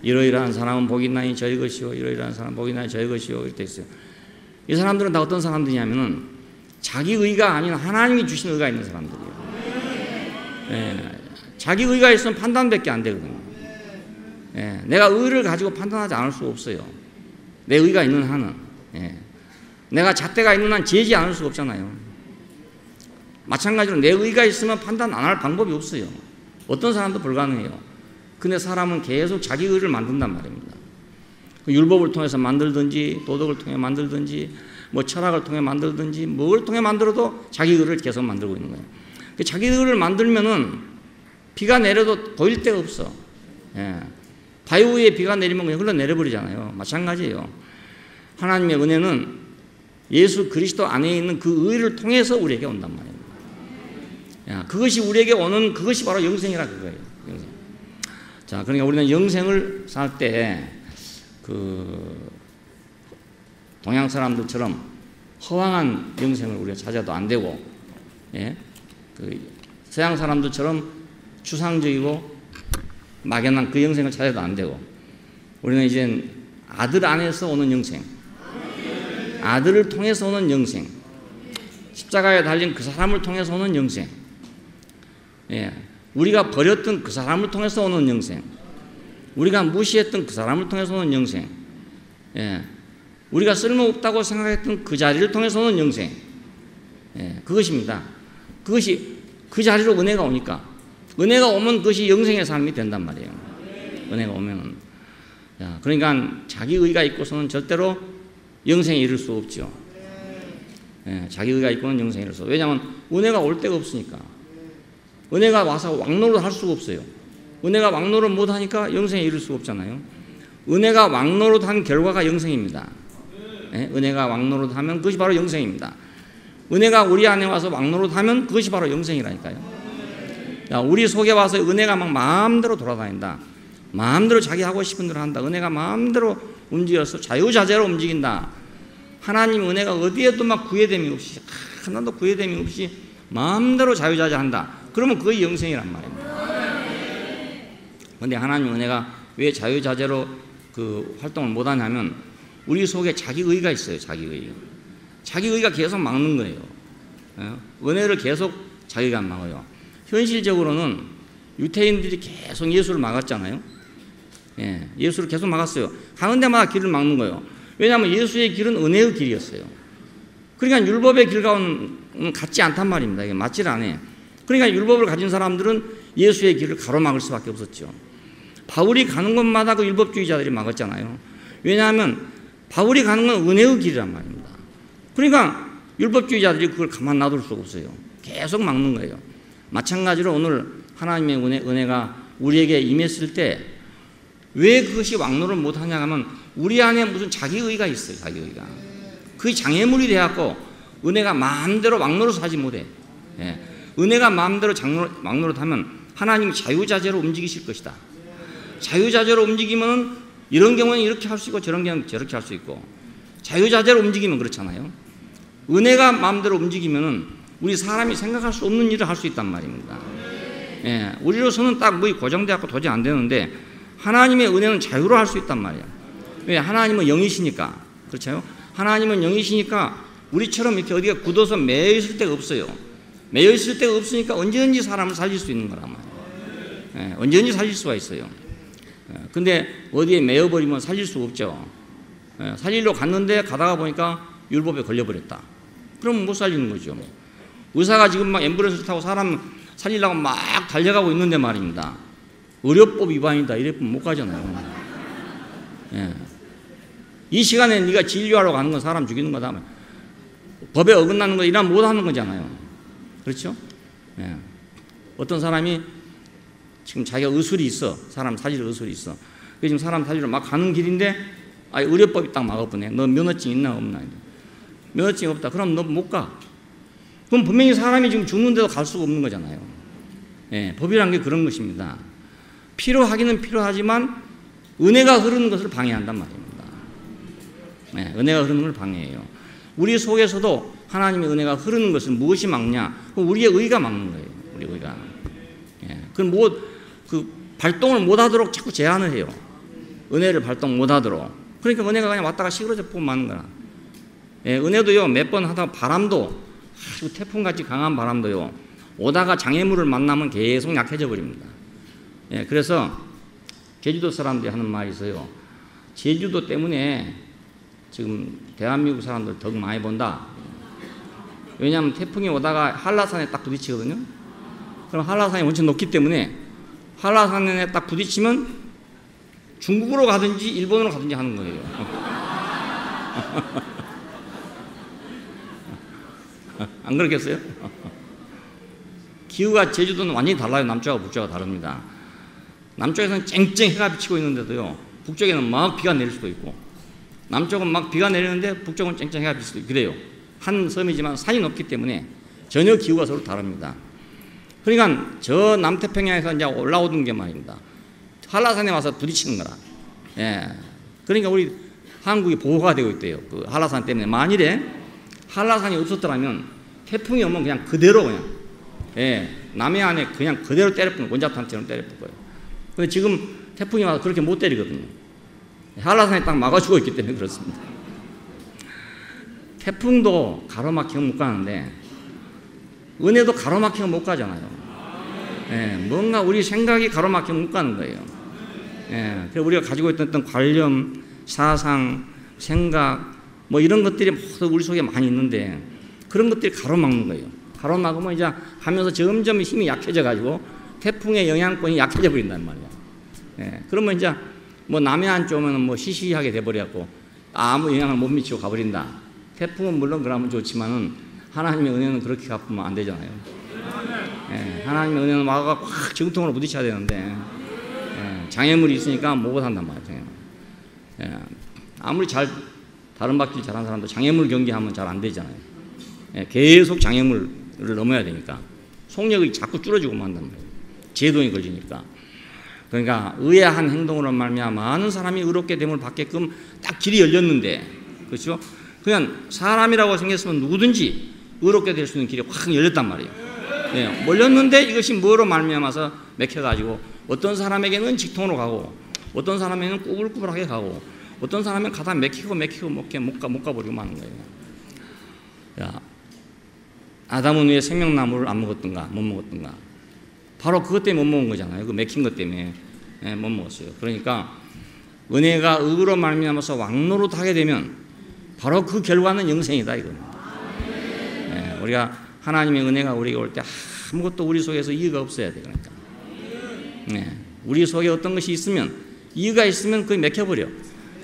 이러이러한 사람은 복이 있나니 저희 것이요 이러이러한 사람은 복이 있나니 저희 것이요 이렇게 돼 있어요. 이 사람들은 다 어떤 사람들이냐면은 자기 의가 아닌 하나님이 주신 의가 있는 사람들이에요. 예, 자기 의가 있으면 판단밖에 안 되거든요. 예, 내가 의를 가지고 판단하지 않을 수 없어요. 내 의가 있는 한은. 예, 내가 잣대가 있는 한 재지 않을 수가 없잖아요. 마찬가지로 내 의가 있으면 판단 안 할 방법이 없어요. 어떤 사람도 불가능해요. 근데 사람은 계속 자기 의를 만든단 말입니다. 율법을 통해서 만들든지 도덕을 통해 만들든지 뭐 철학을 통해 만들든지 뭘 통해 만들어도 자기 의를 계속 만들고 있는 거예요. 자기 의를 만들면은 비가 내려도 보일 데가 없어. 예. 바위 위에 비가 내리면 그냥 흘러내려버리잖아요. 마찬가지예요. 하나님의 은혜는 예수 그리스도 안에 있는 그 의를 통해서 우리에게 온단 말입니다. 야, 그것이 우리에게 오는 그것이 바로 영생이라 그거예요. 영생. 자, 그러니까 우리는 영생을 살 때 그 동양 사람들처럼 허황한 영생을 우리가 찾아도 안 되고, 예? 그 서양 사람들처럼 추상적이고 막연한 그 영생을 찾아도 안 되고, 우리는 이제 아들 안에서 오는 영생, 아들을 통해서 오는 영생, 십자가에 달린 그 사람을 통해서 오는 영생, 예, 우리가 버렸던 그 사람을 통해서 오는 영생, 우리가 무시했던 그 사람을 통해서 오는 영생, 예, 우리가 쓸모없다고 생각했던 그 자리를 통해서 오는 영생, 예, 그것입니다. 그것이 그 자리로 은혜가 오니까, 은혜가 오면 그것이 영생의 삶이 된단 말이에요. 은혜가 오면은. 자, 그러니까 자기 의가 있고서는 절대로 영생에 이를 수 없죠. 예, 자기 의가 있고는 영생에 이를 수 없어요. 왜냐하면 은혜가 올 데가 없으니까. 은혜가 와서 왕노릇 할 수가 없어요. 은혜가 왕노릇 못하니까 영생에 이를 수가 없잖아요. 은혜가 왕노릇한 결과가 영생입니다. 은혜가 왕노릇하면 그것이 바로 영생입니다. 은혜가 우리 안에 와서 왕노릇하면 그것이 바로 영생이라니까요. 우리 속에 와서 은혜가 막 마음대로 돌아다닌다. 마음대로 자기 하고 싶은 대로 한다. 은혜가 마음대로 움직여서 자유자재로 움직인다. 하나님 은혜가 어디에도 막 구애됨이 없이, 하나도 구애됨이 없이 마음대로 자유자재한다. 그러면 그게 영생이란 말입니다. 그런데 하나님 은혜가 왜 자유자재로 그 활동을 못하냐면 우리 속에 자기의가 있어요. 자기의가 계속 막는 거예요. 은혜를 계속 자기가 막아요. 현실적으로는 유태인들이 계속 예수를 막았잖아요. 예수를 계속 막았어요. 가는 데마다 길을 막는 거예요. 왜냐하면 예수의 길은 은혜의 길이었어요. 그러니까 율법의 길과는 같지 않단 말입니다. 이게 맞질 않아요. 그러니까 율법을 가진 사람들은 예수의 길을 가로막을 수밖에 없었죠. 바울이 가는 곳마다 그 율법주의자들이 막았잖아요. 왜냐하면 바울이 가는 건 은혜의 길이란 말입니다. 그러니까 율법주의자들이 그걸 가만 놔둘 수가 없어요. 계속 막는 거예요. 마찬가지로 오늘 하나님의 은혜가 우리에게 임했을 때 왜 그것이 왕노를 못하냐 하면 우리 안에 무슨 자기의가 있어요. 자기의가. 그게 장애물이 돼갖고 은혜가 마음대로 왕노릇 하지 못해. 은혜가 마음대로 왕노릇 하면 하나님이 자유자재로 움직이실 것이다. 자유자재로 움직이면 이런 경우는 이렇게 할 수 있고 저런 경우는 저렇게 할 수 있고 자유자재로 움직이면 그렇잖아요. 은혜가 마음대로 움직이면 우리 사람이 생각할 수 없는 일을 할 수 있단 말입니다. 우리로서는 딱 뭐이 고정되어서 도저히 안 되는데 하나님의 은혜는 자유로 할 수 있단 말이에요. 왜? 하나님은 영이시니까. 그렇죠? 하나님은 영이시니까 우리처럼 이렇게 어디가 굳어서 매여 있을 데가 없어요. 매여 있을 데가 없으니까 언제든지 사람을 살릴 수 있는 거란 말이에요. 언제든지 살릴 수가 있어요. 근데 어디에 매여버리면 살릴 수가 없죠. 살리러 갔는데 가다가 보니까 율법에 걸려버렸다. 그럼 못 살리는 거죠. 의사가 지금 막 앰뷸런스 타고 사람 살리려고 막 달려가고 있는데 말입니다. 의료법 위반이다 이랬으면 못 가잖아요. 이 시간에 네가 진료하러 가는 건 사람 죽이는 거다. 법에 어긋나는 거 이러면 못 하는 거잖아요. 그렇죠? 어떤 사람이 지금 자기가 의술이 있어. 사람 살릴 의술이 있어. 지금 사람 살리러 막 가는 길인데 의료법이 딱 막아보네. 너 면허증 있나 없나. 면허증 없다. 그럼 너 못 가. 그럼 분명히 사람이 지금 죽는데도 갈 수가 없는 거잖아요. 법이란 게 그런 것입니다. 필요하기는 필요하지만 은혜가 흐르는 것을 방해한단 말입니다. 은혜가 흐르는 걸 방해해요. 우리 속에서도 하나님의 은혜가 흐르는 것을 무엇이 막냐? 우리의 의가 막는 거예요. 우리 의가. 그 발동을 못하도록 자꾸 제한을 해요. 은혜를 발동 못하도록. 그러니까 은혜가 그냥 왔다가 시그러져 보면 마는 거라. 은혜도요 몇 번 하다가 바람도 태풍같이 강한 바람도요 오다가 장애물을 만나면 계속 약해져 버립니다. 그래서 제주도 사람들이 하는 말이 있어요. 제주도 때문에 지금 대한민국 사람들 더 많이 본다. 왜냐하면 태풍이 오다가 한라산에 딱 부딪히거든요. 그럼 한라산이 원체 높기 때문에 한라산에 딱 부딪히면 중국으로 가든지 일본으로 가든지 하는 거예요. 안 그렇겠어요? 기후가 제주도는 완전히 달라요. 남쪽하고 북쪽하고 다릅니다. 남쪽에서는 쨍쨍 해가 비치고 있는데도요 북쪽에는 막 비가 내릴 수도 있고 남쪽은 막 비가 내리는데 북쪽은 쨍쨍 해가 비치고 그래요. 한 섬이지만 산이 높기 때문에 전혀 기후가 서로 다릅니다. 그러니까 저 남태평양에서 이제 올라오던 게 말입니다. 한라산에 와서 부딪히는 거라. 그러니까 우리 한국이 보호가 되고 있대요. 그 한라산 때문에 만일에 한라산이 없었더라면 태풍이 오면 그냥 그대로 그냥 남해안에 그냥 그대로 때려뿐 원자탄처럼 때려뿐 거예요. 근데 지금 태풍이 와서 그렇게 못 때리거든요. 한라산이 딱 막아주고 있기 때문에 그렇습니다. 태풍도 가로막히면 못 가는데 은혜도 가로막히면 못 가잖아요. 뭔가 우리 생각이 가로막히면 못 가는 거예요. 그래서 우리가 가지고 있던 어떤 관념, 사상, 생각 뭐 이런 것들이 모두 우리 속에 많이 있는데 그런 것들이 가로막는 거예요. 가로막으면 이제 하면서 점점 힘이 약해져 가지고 태풍의 영향권이 약해져 버린단 말이야. 그러면 이제 뭐 남해안 쪽은 뭐 시시하게 돼버렸고 아무 영향을 못 미치고 가버린다. 태풍은 물론 그러면 좋지만은 하나님의 은혜는 그렇게 갚으면 안 되잖아요. 하나님의 은혜는 와가 확 정통으로 부딪혀야 되는데 장애물이 있으니까 못 한단 말이에요. 아무리 잘 발음받기 잘하는 사람도 장애물 경기하면 잘 안 되잖아요. 예, 계속 장애물을 넘어야 되니까 속력이 자꾸 줄어지고만 한단 말이에요. 제동이 걸리니까. 그러니까 의아한 행동으로 말미암아 많은 사람이 의롭게 됨을 받게끔 딱 길이 열렸는데, 그렇죠? 그냥 사람이라고 생겼으면 누구든지 의롭게 될 수 있는 길이 확 열렸단 말이에요. 예, 열렸는데 이것이 뭐로 말미암아서 맥혀가지고 어떤 사람에게는 직통으로 가고 어떤 사람에게는 꾸불꾸불하게 가고 어떤 사람은 가다 맥히고 못 가버리고 마는 거예요. 야, 아담은 왜 생명나무를 안 먹었던가, 못 먹었던가? 바로 그것 때문에 못 먹은 거잖아요. 그 맥힌 것 때문에 못 먹었어요. 그러니까 은혜가 의로 말미암아서 왕노릇 하게 되면 바로 그 결과는 영생이다 이겁니다. 예, 우리가 하나님의 은혜가 우리에게 올 때 아무것도 우리 속에서 이유가 없어야 돼. 그러니까 예, 우리 속에 어떤 것이 있으면 이유가 있으면 그게 맥혀버려.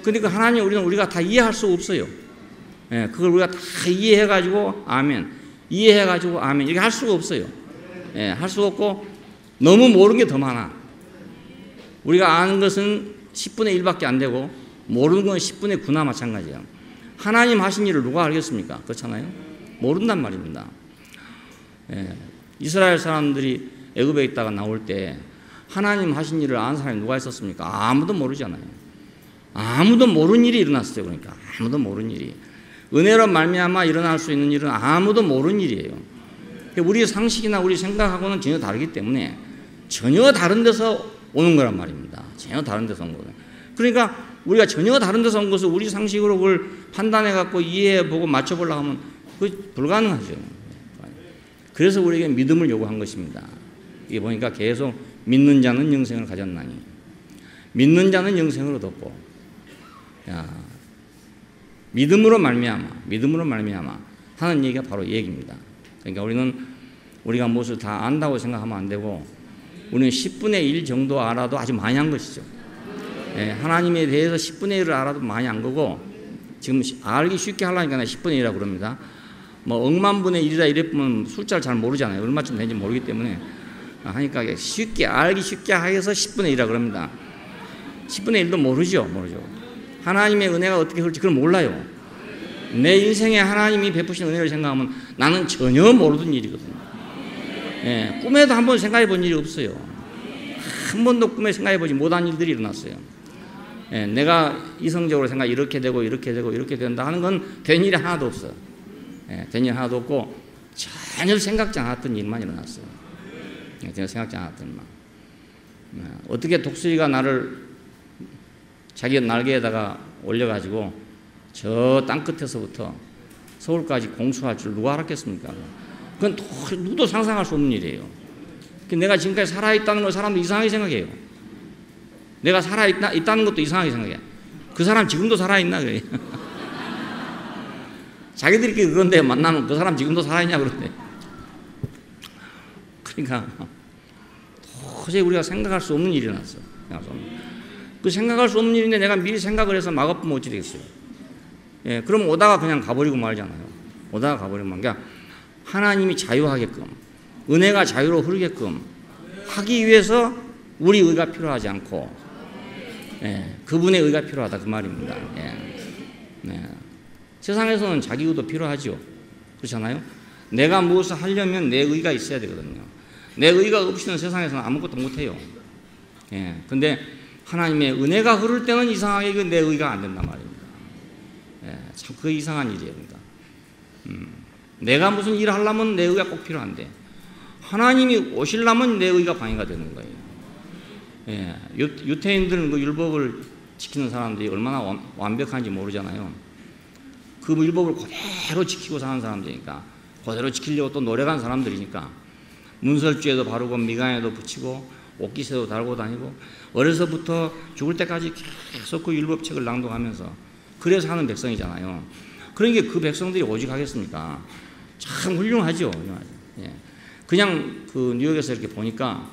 그러니까 하나님 우리가 다 이해할 수 없어요. 예, 그걸 우리가 다 이해해가지고 아멘, 이해해가지고 아멘 이렇게 할 수가 없어요. 예, 할 수가 없고 너무 모르는 게 더 많아. 우리가 아는 것은 10분의 1밖에 안 되고 모르는 건 10분의 9나 마찬가지예요. 하나님 하신 일을 누가 알겠습니까? 그렇잖아요. 모른단 말입니다. 예, 이스라엘 사람들이 애굽에 있다가 나올 때 하나님 하신 일을 아는 사람이 누가 있었습니까? 아무도 모르잖아요. 아무도 모르는 일이 일어났어요. 그러니까 아무도 모르는 일이. 은혜로 말미암아 일어날 수 있는 일은 아무도 모르는 일이에요. 우리의 상식이나 우리 생각하고는 전혀 다르기 때문에 전혀 다른 데서 오는 거란 말입니다. 전혀 다른 데서 온 거예요. 그러니까 우리가 전혀 다른 데서 온 것을 우리 상식으로 그걸 판단해갖고 이해해보고 맞춰보려고 하면 그게 불가능하죠. 그래서 우리에게 믿음을 요구한 것입니다. 이게 보니까 계속 믿는 자는 영생을 가졌나니 믿는 자는 영생을 얻었고, 야, 믿음으로 말미암아 하는 얘기가 바로 이 얘기입니다. 그러니까 우리가 무엇을 다 안다고 생각하면 안 되고 우리는 10분의 1 정도 알아도 아주 많이 한 것이죠. 예, 하나님에 대해서 10분의 1을 알아도 많이 한 거고, 지금 알기 쉽게 하려니까 10분의 1이라고 그럽니다. 뭐 억만분의 1이다 이랬으면 숫자를 잘 모르잖아요. 얼마쯤 되는지 모르기 때문에 하니까 쉽게 알기 쉽게 해서 10분의 1이라고 그럽니다. 10분의 1도 모르죠. 하나님의 은혜가 어떻게 흘지 그걸 몰라요. 내 인생에 하나님이 베푸신 은혜를 생각하면 나는 전혀 모르던 일이거든요. 예, 꿈에도 한 번 생각해 본 일이 없어요. 한 번도 꿈에 생각해 보지 못한 일들이 일어났어요. 예, 내가 이성적으로 생각 이렇게 되고 된다 하는 건 된 일이 하나도 없어요. 예, 된 일 하나도 없고 전혀 생각지 않았던 일만 일어났어요. 예, 전혀 생각지 않았던 일만. 어떻게 독수리가 나를 자기 날개에다가 올려가지고 저 땅끝에서부터 서울까지 공수할 줄 누가 알았겠습니까? 그건 누구도 상상할 수 없는 일이에요. 내가 지금까지 살아있다는 걸 사람들이 이상하게 생각해요. 내가 살아있다는 것도 이상하게 생각해. 그 사람 지금도 살아있나 그래. 자기들끼리 그런데 만나면 그 사람 지금도 살아있냐 그런데. 그러니까 도저히 우리가 생각할 수 없는 일이 일어났어. 그 생각할 수 없는 일인데 내가 미리 생각을 해서 막아보면 어찌 되겠어요. 예, 그럼 오다가 그냥 가버리고 말잖아요. 그러니까 하나님이 자유하게끔, 은혜가 자유로 흐르게끔 하기 위해서 우리 의가 필요하지 않고, 예, 그분의 의가 필요하다 그 말입니다. 예. 네. 세상에서는 자기 의도 필요하죠. 그렇잖아요. 내가 무엇을 하려면 내 의가 있어야 되거든요. 내 의가 없이는 세상에서는 아무것도 못해요. 예. 근데 하나님의 은혜가 흐를 때는 이상하게 내 의가 안 된단 말입니다. 예. 참 그 이상한 일이에요. 그러니까. 내가 무슨 일을 하려면 내 의가 꼭 필요한데 하나님이 오시려면 내 의가 방해가 되는 거예요. 예, 유태인들은 그 율법을 지키는 사람들이 얼마나 완벽한지 모르잖아요. 그 율법을 그대로 지키고 사는 사람들이니까, 그대로 지키려고 또 노력한 사람들이니까 문설주에도 바르고 미간에도 붙이고 옷깃에도 달고 다니고 어려서부터 죽을 때까지 계속 그 율법책을 낭독하면서 그래서 하는 백성이잖아요. 그러니까 그 백성들이 오직 하겠습니까? 참 훌륭하죠. 예. 그냥 그 뉴욕에서 이렇게 보니까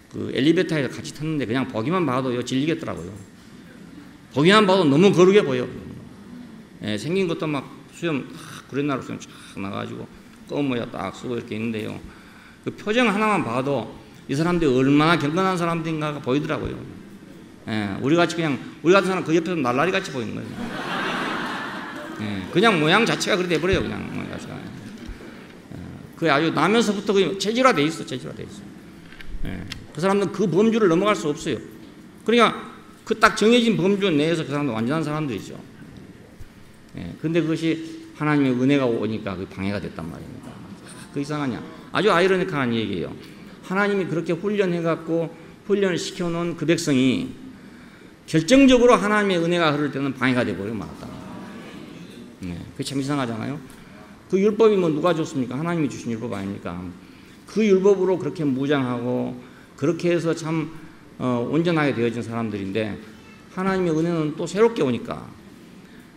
그 엘리베이터에서 같이 탔는데 그냥 보기만 봐도 질리겠더라고요. 보기만 봐도 너무 거룩해 보여. 예, 생긴 것도 막 수염 구렛나루 수염 쫙 나가지고 검은 모자 딱 쓰고 이렇게 있는데요. 그 표정 하나만 봐도 이 사람들이 얼마나 경건한 사람들인가가 보이더라고요. 예, 우리 같은 사람 그 옆에서 날라리 같이 보이는 거예요. 그냥 모양 자체가 그렇게 돼버려요. 그냥 모양 자체가. 그게 아주 나면서부터 그 체질화돼 있어. 체질화돼 있어. 그 사람들은 그 범주를 넘어갈 수 없어요. 그러니까 그 딱 정해진 범주 내에서 그 사람도 완전한 사람들이죠. 근데 그것이 하나님의 은혜가 오니까 그 방해가 됐단 말입니다. 그 이상하냐? 아주 아이러니컬한 얘기예요. 하나님이 그렇게 훈련해갖고 훈련을 시켜놓은 그 백성이 결정적으로 하나님의 은혜가 흐를 때는 방해가 돼버리고 말았다. 그게 참 이상하잖아요. 그 율법이 뭐 누가 줬습니까? 하나님이 주신 율법 아닙니까? 그 율법으로 그렇게 무장하고 그렇게 해서 참 온전하게 되어진 사람들인데 하나님의 은혜는 또 새롭게 오니까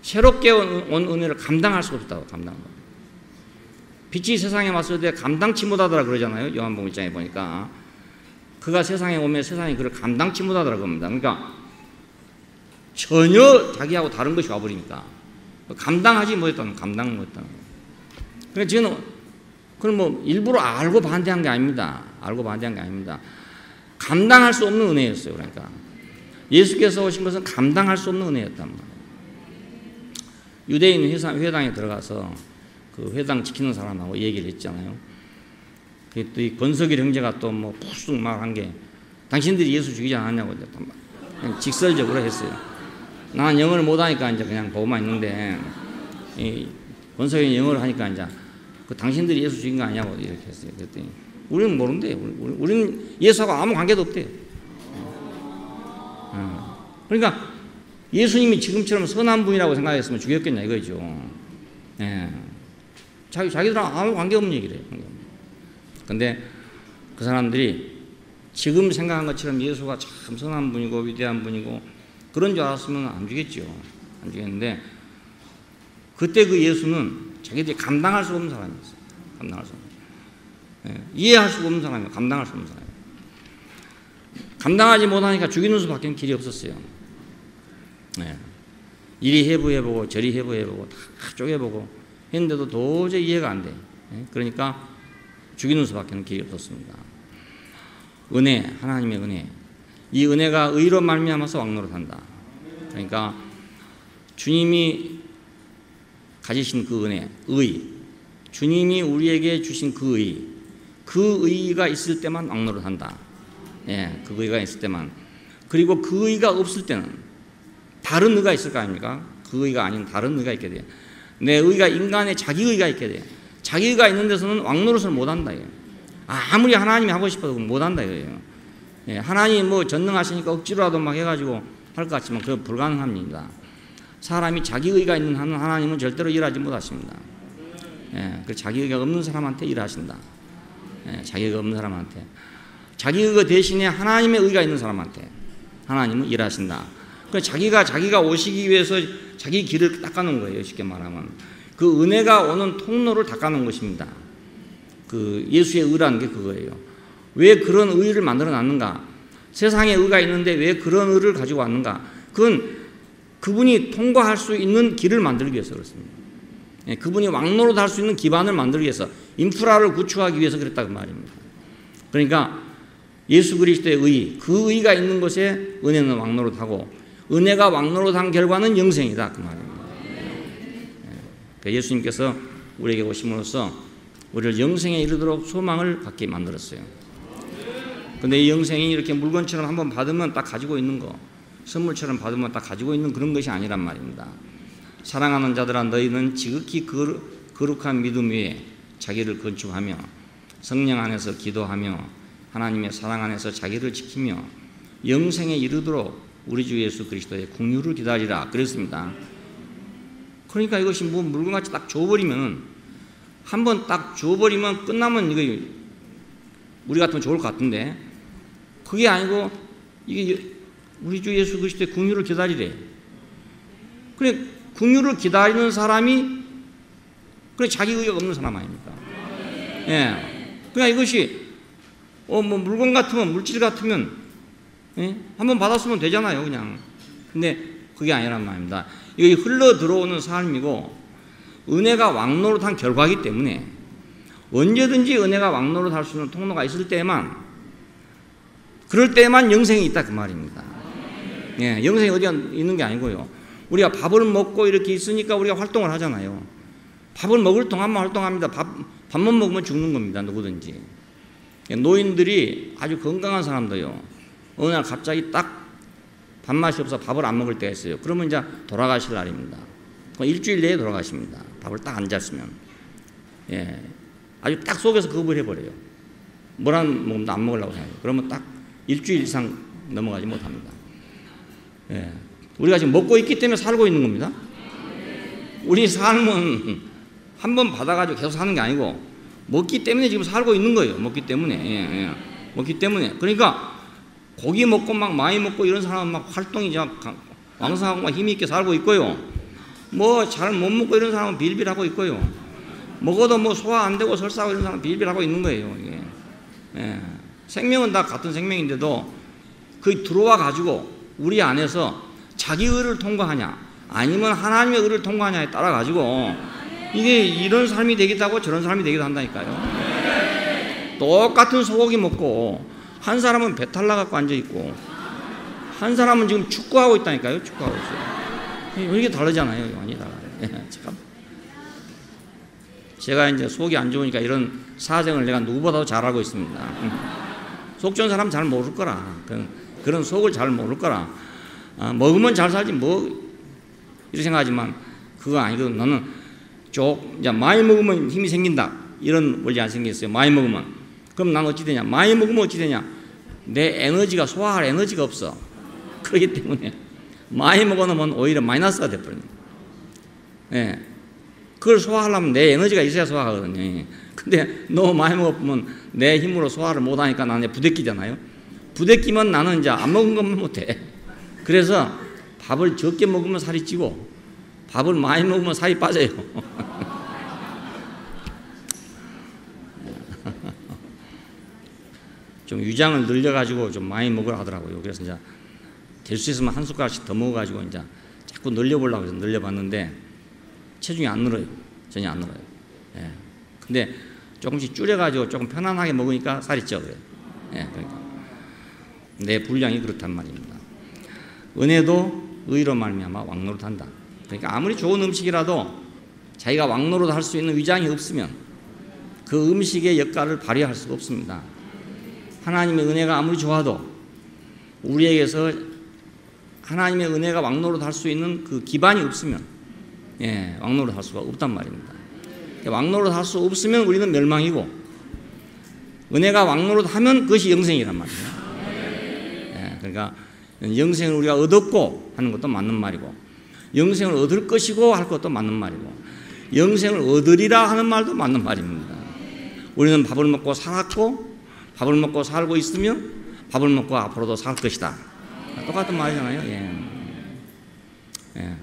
새롭게 온 은혜를 감당할 수 없다고 감당한 겁니다. 빛이 세상에 왔을 때 감당치 못하더라 그러잖아요. 요한복음 1장에 보니까 그가 세상에 오면 세상이 그를 감당치 못하더라 그럽니다. 그러니까 전혀 자기하고 다른 것이 와버리니까 감당하지 못했다는 감당 못했다는 거예요. 그러니까 저는 그럼 뭐 일부러 알고 반대한 게 아닙니다. 알고 반대한 게 아닙니다. 감당할 수 없는 은혜였어요. 그러니까 예수께서 오신 것은 감당할 수 없는 은혜였단 말이에요. 유대인 회당에 들어가서 그 회당 지키는 사람하고 얘기를 했잖아요. 또 이 권석일 형제가 또 뭐 푹 막 한 게 당신들이 예수 죽이지 않았냐고 그냥 직설적으로 했어요. 나는 영어를 못하니까 이제 그냥 보고만 있는데 이 권석일이 영어를 하니까 이제 그 당신들이 예수 죽인 거 아니냐고 이렇게 했어요. 그랬더니 우리는 모른대요. 우리는 예수하고 아무 관계도 없대요. 그러니까 예수님이 지금처럼 선한 분이라고 생각했으면 죽였겠냐 이거죠. 자기들은 아무 관계없는 얘기를 해요. 근데 그 사람들이 지금 생각한 것처럼 예수가 참 선한 분이고 위대한 분이고 그런 줄 알았으면 안 죽였죠. 안 죽였는데 그때 그 예수는 자기들이 감당할 수 없는 사람이었어요. 감당할 수 없는. 이해할 수 없는 사람이에요. 감당할 수 없는 사람이에요. 감당하지 못하니까 죽이는 수밖에 길이 없었어요. 이리 해부해보고 저리 해부해보고 다 쪼개보고 했는데도 도저히 이해가 안 돼. 그러니까 죽이는 수밖에 길이 없었습니다. 은혜, 하나님의 은혜. 이 은혜가 의로 말미암아서 왕노릇한다. 그러니까 주님이 가지신 그 은혜, 의, 주님이 우리에게 주신 그 의가 있을 때만 왕노릇한다. 그 의가 있을 때만. 그리고 그 의가 없을 때는 다른 의가 있을 거 아닙니까? 그 의가 아닌 다른 의가 있게 돼요. 내 의가 인간의 자기 의가 있게 돼요. 자기 의가 있는 데서는 왕노릇을 못한다. 아무리 하나님이 하고 싶어도 못한다. 하나님이 뭐 전능하시니까 억지로라도 막 해가지고 할 것 같지만 그건 불가능합니다. 사람이 자기 의가 있는 한 하나님은 절대로 일하지 못하십니다. 그 자기 의가 없는 사람한테 일하신다. 자기 의가 없는 사람한테. 자기 의가 대신에 하나님의 의가 있는 사람한테 하나님은 일하신다. 자기가 오시기 위해서 자기 길을 닦아놓은 거예요. 쉽게 말하면 그 은혜가 오는 통로를 닦아놓은 것입니다. 그 예수의 의라는 게 그거예요. 왜 그런 의를 만들어놨는가? 세상에 의가 있는데 왜 그런 의를 가지고 왔는가? 그건 그분이 통과할 수 있는 길을 만들기 위해서 그렇습니다. 그분이 왕노릇 할 수 있는 기반을 만들기 위해서 인프라를 구축하기 위해서 그랬다고 말입니다. 그러니까 예수 그리스도의 의, 그 의가 있는 곳에 은혜는 왕노릇하고 은혜가 왕노릇한 결과는 영생이다 그 말입니다. 예수님께서 우리에게 오심으로써 우리를 영생에 이르도록 소망을 갖게 만들었어요. 근데 이 영생이 이렇게 물건처럼 한번 받으면 딱 가지고 있는 거, 선물처럼 받으면 딱 가지고 있는 그런 것이 아니란 말입니다. 사랑하는 자들아 너희는 지극히 거룩한 믿음 위에 자기를 건축하며 성령 안에서 기도하며 하나님의 사랑 안에서 자기를 지키며 영생에 이르도록 우리 주 예수 그리스도의 긍휼을 기다리라 그랬습니다. 그러니까 이것이 뭐 물건같이 딱 줘버리면 한번 딱 줘버리면 끝나면 이거 우리 같으면 좋을 것 같은데 그게 아니고 이게 우리 주 예수 그리스도의 긍휼을 기다리래. 그래 긍휼을 기다리는 사람이 그래 자기 의가 없는 사람 아닙니까? 그러니까 이것이 뭐 물건 같으면 물질 같으면 한번 받았으면 되잖아요 그냥. 근데 그게 아니란 말입니다. 이게 흘러 들어오는 삶이고 은혜가 왕노릇한 결과이기 때문에 언제든지 은혜가 왕노릇할 수 있는 통로가 있을 때만 그럴 때만 영생이 있다 그 말입니다. 영생이 어디가 있는 게 아니고요. 우리가 밥을 먹고 이렇게 있으니까 우리가 활동을 하잖아요. 밥을 먹을 동안만 활동합니다. 밥만 먹으면 죽는 겁니다. 누구든지. 노인들이 아주 건강한 사람도요. 어느 날 갑자기 딱 밥맛이 없어 밥을 안 먹을 때가 있어요. 그러면 이제 돌아가실 날입니다. 일주일 내에 돌아가십니다. 밥을 딱 안 잤으면. 예. 아주 딱 속에서 거부를 해버려요. 뭐란 먹으면 안 먹으려고 생각해요. 그러면 딱 일주일 이상 넘어가지 못합니다. 예. 우리가 지금 먹고 있기 때문에 살고 있는 겁니다. 우리 삶은 한 번 받아가지고 계속 사는 게 아니고 먹기 때문에 지금 살고 있는 거예요. 먹기 때문에. 예, 예. 먹기 때문에. 그러니까 고기 먹고 막 많이 먹고 이런 사람은 막 활동이 왕성하고 막 힘이 있게 살고 있고요. 뭐 잘 못 먹고 이런 사람은 빌빌하고 있고요. 먹어도 뭐 소화 안 되고 설사하고 이런 사람은 빌빌하고 있는 거예요. 이게. 예. 생명은 다 같은 생명인데도 그 들어와 가지고 우리 안에서 자기 의를 통과하냐 아니면 하나님의 의를 통과하냐에 따라 가지고 이게 이런 삶이 되기도 하고 저런 삶이 되기도 한다니까요. 똑같은 소고기 먹고 한 사람은 배탈 나갖고 앉아있고 한 사람은 지금 축구하고 있다니까요. 축구하고 있어요. 이게 다르잖아요. 많이 달라요. 제가 이제 속이 안 좋으니까 이런 사정을 내가 누구보다도 잘 알고 있습니다. 속 좋은 사람 잘 모를 거라. 그런 속을 잘 모를 거라. 먹으면 잘 살지 뭐 이렇게 생각하지만 그거 아니거든. 나는 이제 많이 먹으면 힘이 생긴다. 이런 원리 안 생겼어요. 많이 먹으면. 그럼 난 어찌 되냐? 많이 먹으면 어찌 되냐? 내 에너지가 소화할 에너지가 없어. 그렇기 때문에 많이 먹어놓으면 오히려 마이너스가 돼버려요. 예. 그걸 소화하려면 내 에너지가 있어야 소화하거든요. 근데 너무 많이 먹으면 내 힘으로 소화를 못하니까 나는 부대끼잖아요. 부대끼면 나는 이제 안 먹은 것만 못해. 그래서 밥을 적게 먹으면 살이 찌고 밥을 많이 먹으면 살이 빠져요. 좀 위장을 늘려가지고 좀 많이 먹으라 하더라고요. 그래서 이제 될 수 있으면 한 숟가락씩 더 먹어가지고 이제 자꾸 늘려보려고 해서 늘려봤는데 체중이 안 늘어요. 전혀 안 늘어요. 예. 근데 조금씩 줄여가지고 조금 편안하게 먹으니까 살이 쪄 그래요. 예. 그러니까 내 분량이 그렇단 말입니다. 은혜도 의로 말미암아 왕노릇한다. 그러니까 아무리 좋은 음식이라도 자기가 왕노릇 할 수 있는 위장이 없으면 그 음식의 역할을 발휘할 수가 없습니다. 하나님의 은혜가 아무리 좋아도 우리에게서 하나님의 은혜가 왕노릇 할 수 있는 그 기반이 없으면 예, 왕노릇 할 수가 없단 말입니다. 왕노릇 할 수 없으면 우리는 멸망이고 은혜가 왕노릇 하면 그것이 영생이란 말이에요. 예, 그러니까 영생을 우리가 얻었고 하는 것도 맞는 말이고 영생을 얻을 것이고 할 것도 맞는 말이고 영생을 얻으리라 하는 말도 맞는 말입니다. 우리는 밥을 먹고 살았고 밥을 먹고 살고 있으면 밥을 먹고 앞으로도 살 것이다. 똑같은 말이잖아요. 예. 예.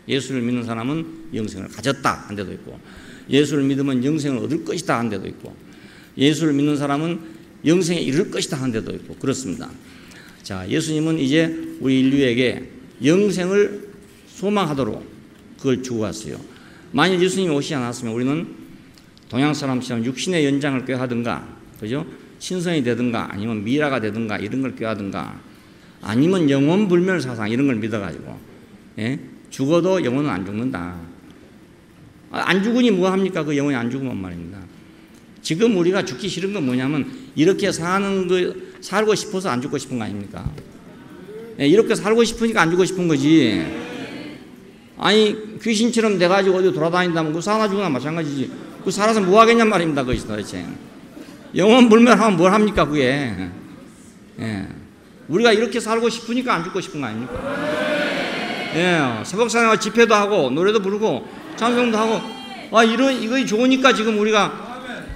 예수를 믿는 사람은 영생을 가졌다 한 데도 있고 예수를 믿으면 영생을 얻을 것이다 한 데도 있고 예수를 믿는 사람은 영생에 이를 것이다 한 데도 있고 그렇습니다. 자, 예수님은 이제 우리 인류에게 영생을 소망하도록 그걸 주고 갔어요. 만일 예수님이 오시지 않았으면 우리는 동양 사람처럼 육신의 연장을 꾀하든가 그죠? 신성이 되든가 아니면 미라가 되든가 이런 걸 꾀하든가 아니면 영원불멸 사상 이런 걸 믿어가지고 예? 죽어도 영혼은 안 죽는다. 안 죽으니 뭐합니까? 그 영혼이 안 죽으면 말입니다. 지금 우리가 죽기 싫은 건 뭐냐면 이렇게 살고 싶어서 안 죽고 싶은 거 아닙니까? 예, 이렇게 살고 싶으니까 안 죽고 싶은 거지. 아니 귀신처럼 돼가지고 어디 돌아다닌다면 그 사나 죽으나 마찬가지지. 그 살아서 뭐 하겠냔 말입니다. 그것이 도대체. 영원불멸하면 뭘 합니까 그게. 예. 우리가 이렇게 살고 싶으니까 안 죽고 싶은 거 아닙니까? 예. 새벽사냥과 집회도 하고 노래도 부르고 찬송도 하고 이거 좋으니까 지금 우리가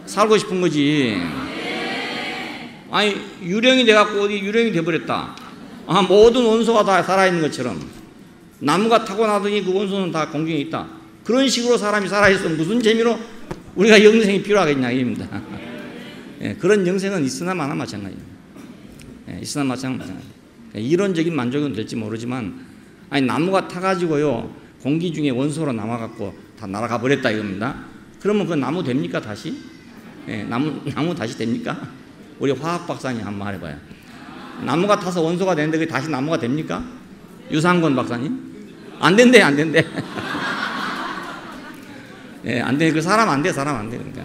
살고 싶은 거지. 아니 유령이 돼갖고 어디 유령이 돼버렸다. 모든 원소가 다 살아있는 것처럼 나무가 타고나더니 그 원소는 다 공중에 있다. 그런 식으로 사람이 살아있어 무슨 재미로 우리가 영생이 필요하겠냐 입니다. 예, 그런 영생은 있으나 마나 마찬가지예요. 예, 있으나 마찬가지예요. 이론적인 만족은 될지 모르지만 아니 나무가 타가지고요 공기 중에 원소로 남아갖고 다 날아가 버렸다 이겁니다. 그러면 그 나무 됩니까 다시? 예, 나무 다시 됩니까? 우리 화학 박사님 한번 말해봐요. 나무가 타서 원소가 되는데 그게 다시 나무가 됩니까? 유상권 박사님? 안 된대, 안 된대. 예, 안 돼. 그 사람 안 돼, 사람 안 돼. 그러니까.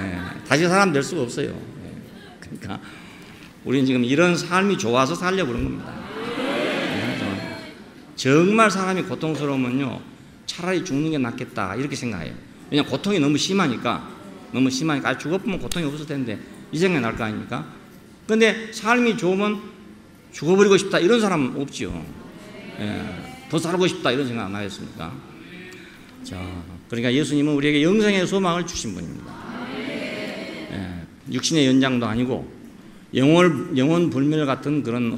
예, 다시 사람 될 수가 없어요. 예, 그러니까 우리는 지금 이런 삶이 좋아서 살려고 그런 겁니다. 정말 사람이 고통스러우면요, 차라리 죽는 게 낫겠다, 이렇게 생각해요. 왜냐하면 고통이 너무 심하니까, 죽어보면 고통이 없을 텐데, 이 생각이 날 거 아닙니까? 근데 삶이 좋으면 죽어버리고 싶다, 이런 사람은 없지요. 예, 더 살고 싶다, 이런 생각 안 하겠습니까? 자, 그러니까 예수님은 우리에게 영생의 소망을 주신 분입니다. 예, 육신의 연장도 아니고, 영원 불멸 같은 그런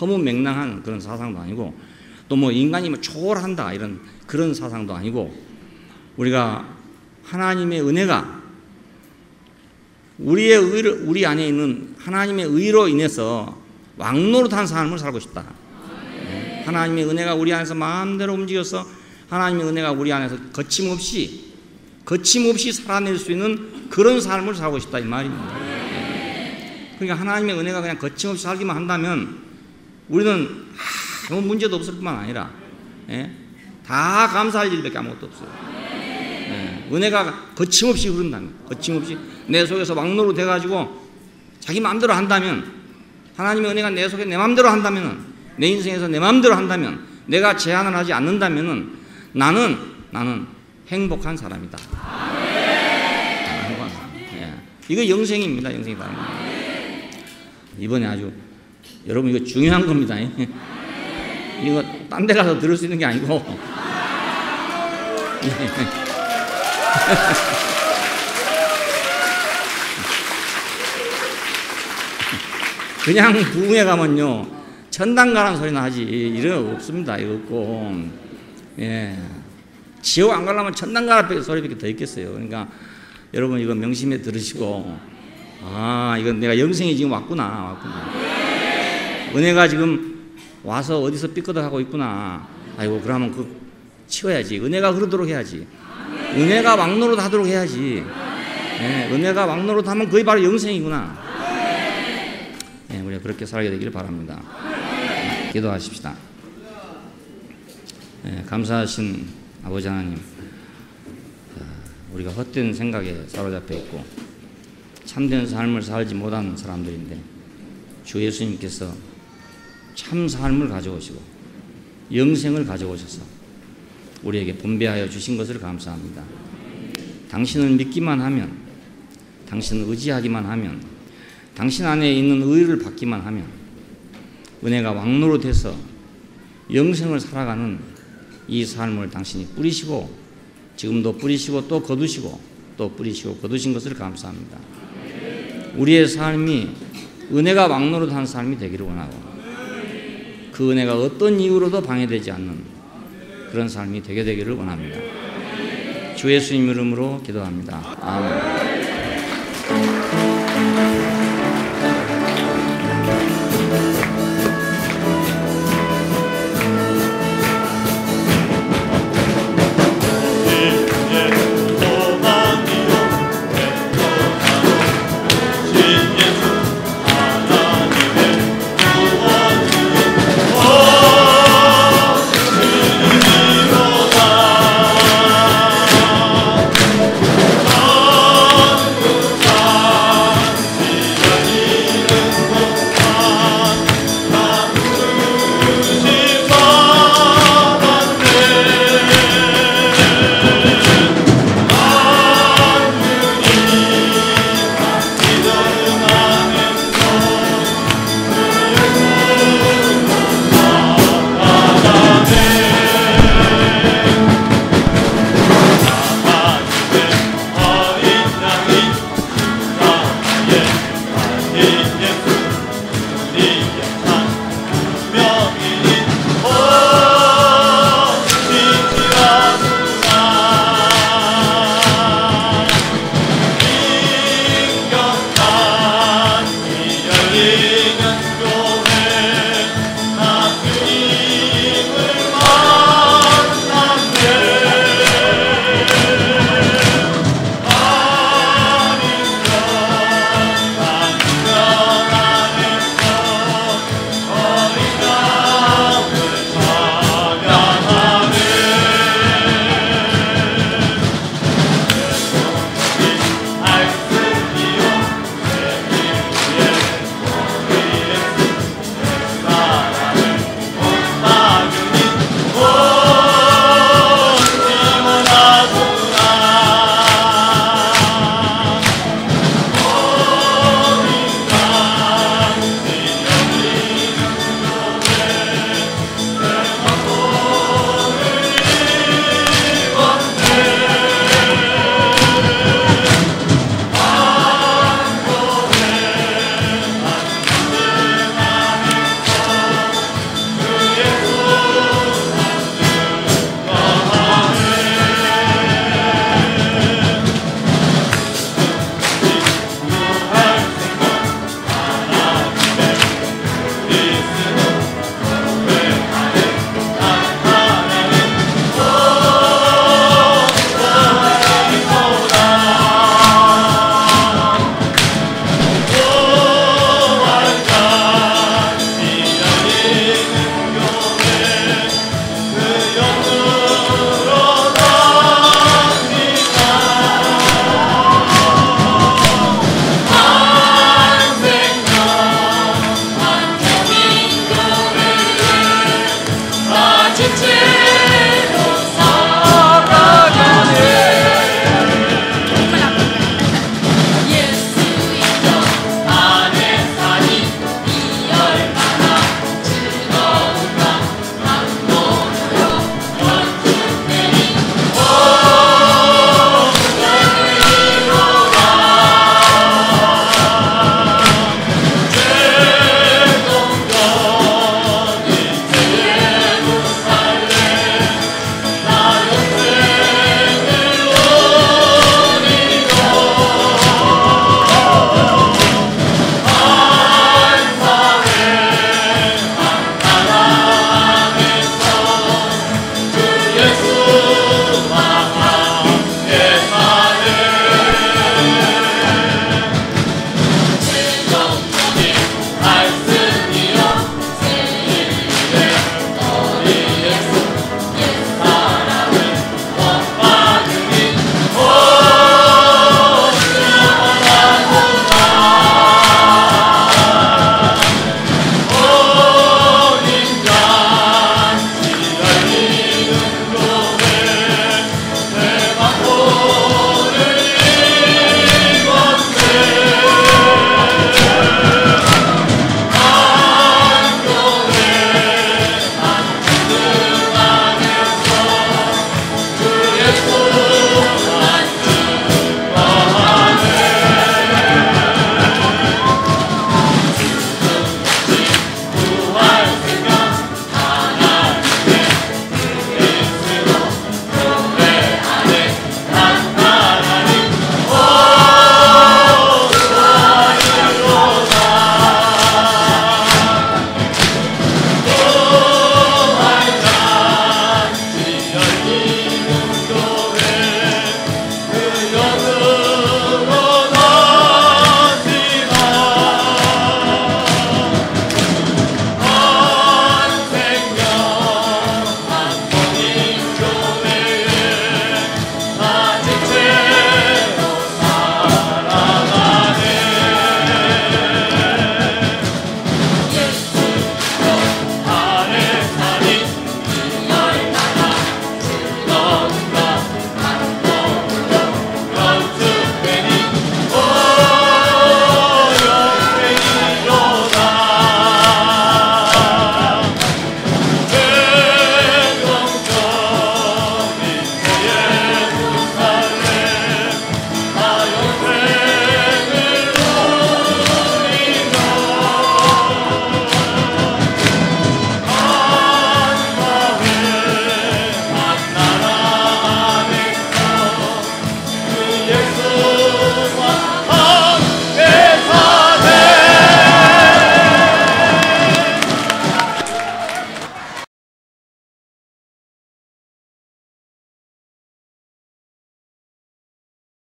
허무맹랑한 그런 사상도 아니고, 또 뭐 인간이 뭐 초월한다 이런 그런 사상도 아니고, 우리가 하나님의 은혜가 우리 안에 있는 하나님의 의로 인해서 왕노릇한 삶을 살고 싶다. 하나님의 은혜가 우리 안에서 마음대로 움직여서 하나님의 은혜가 우리 안에서 거침없이 살아낼 수 있는 그런 삶을 살고 싶다, 이 말입니다. 그러니까 하나님의 은혜가 그냥 거침없이 살기만 한다면 우리는 아무 문제도 없을 뿐만 아니라, 다 감사할 일밖에 아무것도 없어요. 은혜가 거침없이 흐른다면, 거침없이 내 속에서 왕노로 돼가지고 자기 마음대로 한다면, 하나님의 은혜가 내 속에 내 마음대로 한다면, 내 인생에서 내 마음대로 한다면, 내가 제한을 하지 않는다면 나는 행복한 사람이다. 행복한 사람. 이거 영생입니다. 영생이다. 이번에 아주 여러분 이거 중요한 겁니다. 이거 딴 데 가서 들을 수 있는 게 아니고 그냥 부흥회 가면요 천당 가라는 소리나 하지 이런 거 없습니다. 이거 없고, 예, 지옥 안 가려면 천당 가라는 소리밖에 더 있겠어요. 그러니까 여러분 이거 명심해 들으시고, 아, 이건 내가 영생이 지금 왔구나. 은혜가 지금 와서 어디서 삐끄덕하고 있구나. 아이고, 그러면 그 치워야지. 은혜가 흐르도록 해야지. 은혜가 왕노릇 하도록 해야지. 예, 은혜가 왕노릇 하면 그게 바로 영생이구나. 예, 우리가 그렇게 살게 되기를 바랍니다. 기도하십시다. 예, 감사하신 아버지 하나님, 우리가 헛된 생각에 사로잡혀 있고 참된 삶을 살지 못하는 사람들인데, 주 예수님께서 참 삶을 가져오시고 영생을 가져오셔서 우리에게 분배하여 주신 것을 감사합니다. 당신을 믿기만 하면, 당신을 의지하기만 하면, 당신 안에 있는 의를 받기만 하면 은혜가 왕노릇해서 영생을 살아가는 이 삶을 당신이 뿌리시고, 지금도 뿌리시고 또 거두시고 또 뿌리시고 거두신 것을 감사합니다. 우리의 삶이 은혜가 왕노릇한 삶이 되기를 원하고, 그 은혜가 어떤 이유로도 방해되지 않는 그런 삶이 되게 되기를 원합니다. 주 예수님 이름으로 기도합니다. 아멘.